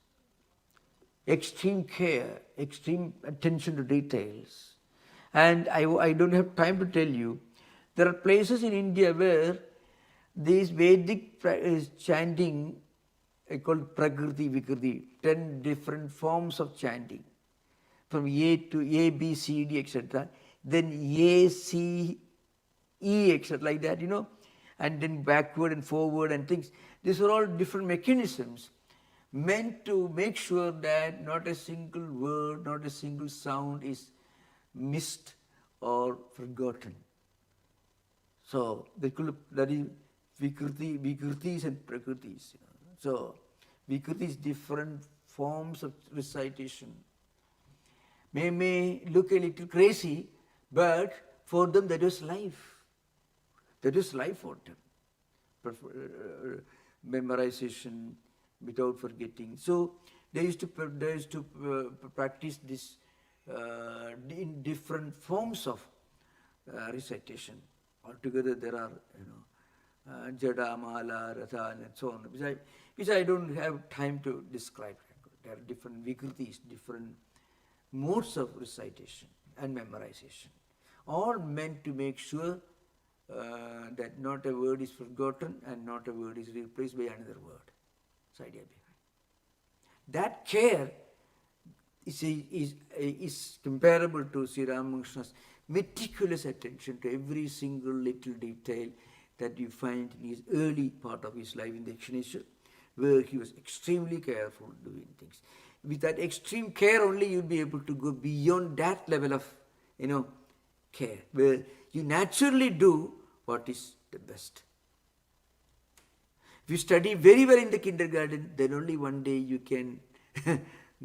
Extreme care, extreme attention to details. And I don't have time to tell you, there are places in India where this Vedic chanting, I call it Prakriti Vikriti, 10 different forms of chanting, from A to A, B, C, D, etc. Then A, C, E, etc. like that, and then backward and forward and things. These are all different mechanisms meant to make sure that not a single word, not a single sound is missed or forgotten. So that is Vikritis and Prakritis. So Vikritis, different forms of recitation, may look a little crazy, but for them that was life. That is life for them. Memorization without forgetting. So they used to practice this in different forms of recitation. Altogether there are, Jada, Mala, Ratha, and so on, which I don't have time to describe. There are different vikritis, different modes of recitation and memorization, all meant to make sure that not a word is forgotten and not a word is replaced by another word. That's the idea behind. That care is comparable to Sri Ramakrishna's meticulous attention to every single little detail that you find in his early part of his life in the Dakshineshwar, where he was extremely careful doing things. With that extreme care only you'll be able to go beyond that level of, care, where you naturally do what is the best. If you study very well in the kindergarten, then only one day you can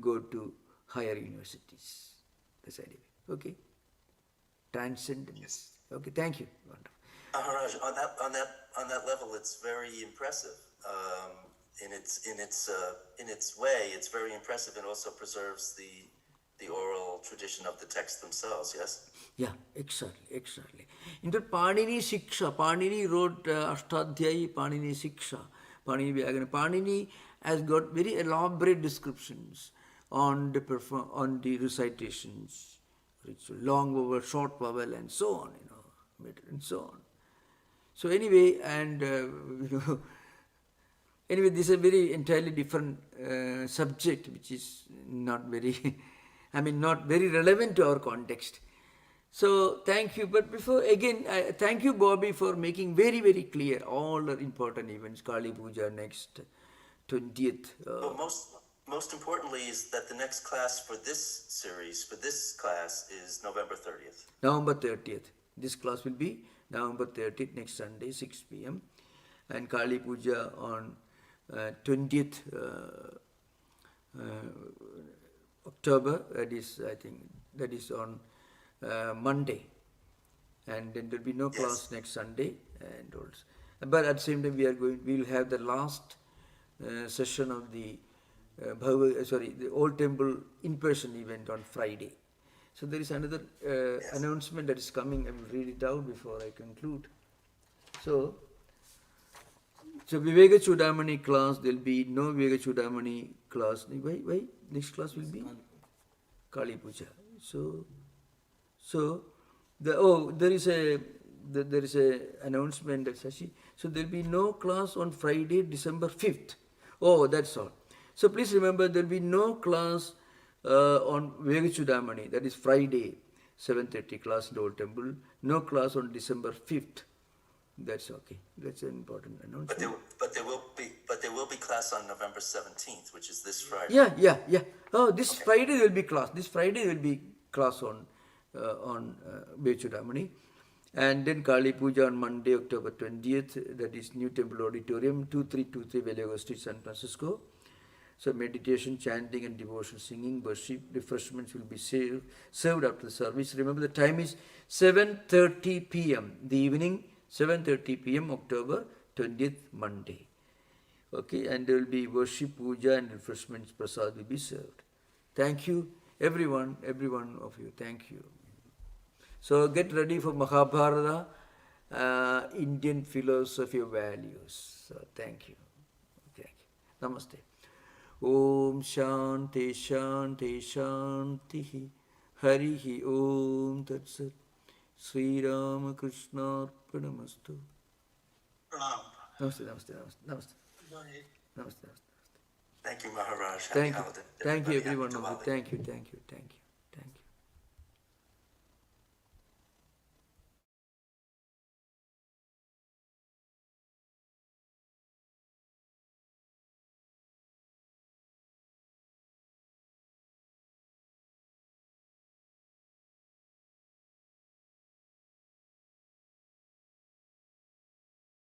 go to higher universities. That's the idea. Okay? Transcendence. Okay, thank you. Wonderful.
Maharaj, on that level, it's very impressive. In its way, it's very impressive, and also preserves the oral tradition of the texts themselves. Yes.
Yeah, exactly. In fact, Panini wrote Ashtadhyayi Panini Siksha, Panini Vyagana. Panini has got very elaborate descriptions on the recitations, ritual, long vowel, short vowel, and so on, and so on. So anyway, this is a very entirely different subject, which is not very, not very relevant to our context. So thank you. But before, again, thank you, Bobby, for making very, very clear all the important events. Kali Puja next 20th.
But most importantly is that the next class for this class is November 30th.
November 30th. This class will be November 30th, next Sunday, 6 p.m. And Kali Puja on 20th October. That is, I think, that is on Monday. and then there'll be no class
Yes.
next Sunday, and also. But at the same time, we'll have the last session of the the Old Temple in-person event on Friday. So there is another announcement that is coming. I will read it out before I conclude. So Viveka Chudamani class, there will be no Viveka Chudamani class. Why? Next class will be Kali Puja. So there is a announcement that Sashi. So there will be no class on Friday, December 5th. Oh, that's all. So please remember, there will be no class on Viveka Chudamani. That is Friday, 7:30 class in the Old Temple. No class on December 5th. That's okay. That's an important announcement.
But there will be class on November 17th, which is this Friday.
Yeah. Oh, this Friday there will be class. This Friday there will be class on Viveka and then Kali Puja on Monday, October 20th. That is New Temple Auditorium, 2323 Vallejo Street, San Francisco. So meditation, chanting, and devotion, singing, worship, refreshments will be served after the service. Remember, the time is 7:30 p.m. The evening. 7:30 p.m. October 20th, Monday. Okay, and there will be worship, puja, and refreshments. Prasad will be served. Thank you, every one of you. Thank you. So get ready for Mahabharata, Indian philosophy of values. So thank you. Namaste. Om Shanti Shanti Shanti Harihi Om Tat Sat. Sri Rama Krishna Arpanamastu. Namaste.
Thank you, Maharaj. Happy holiday.
Thank you,
Everybody.
everyone.
Happy Diwali.
Thank you.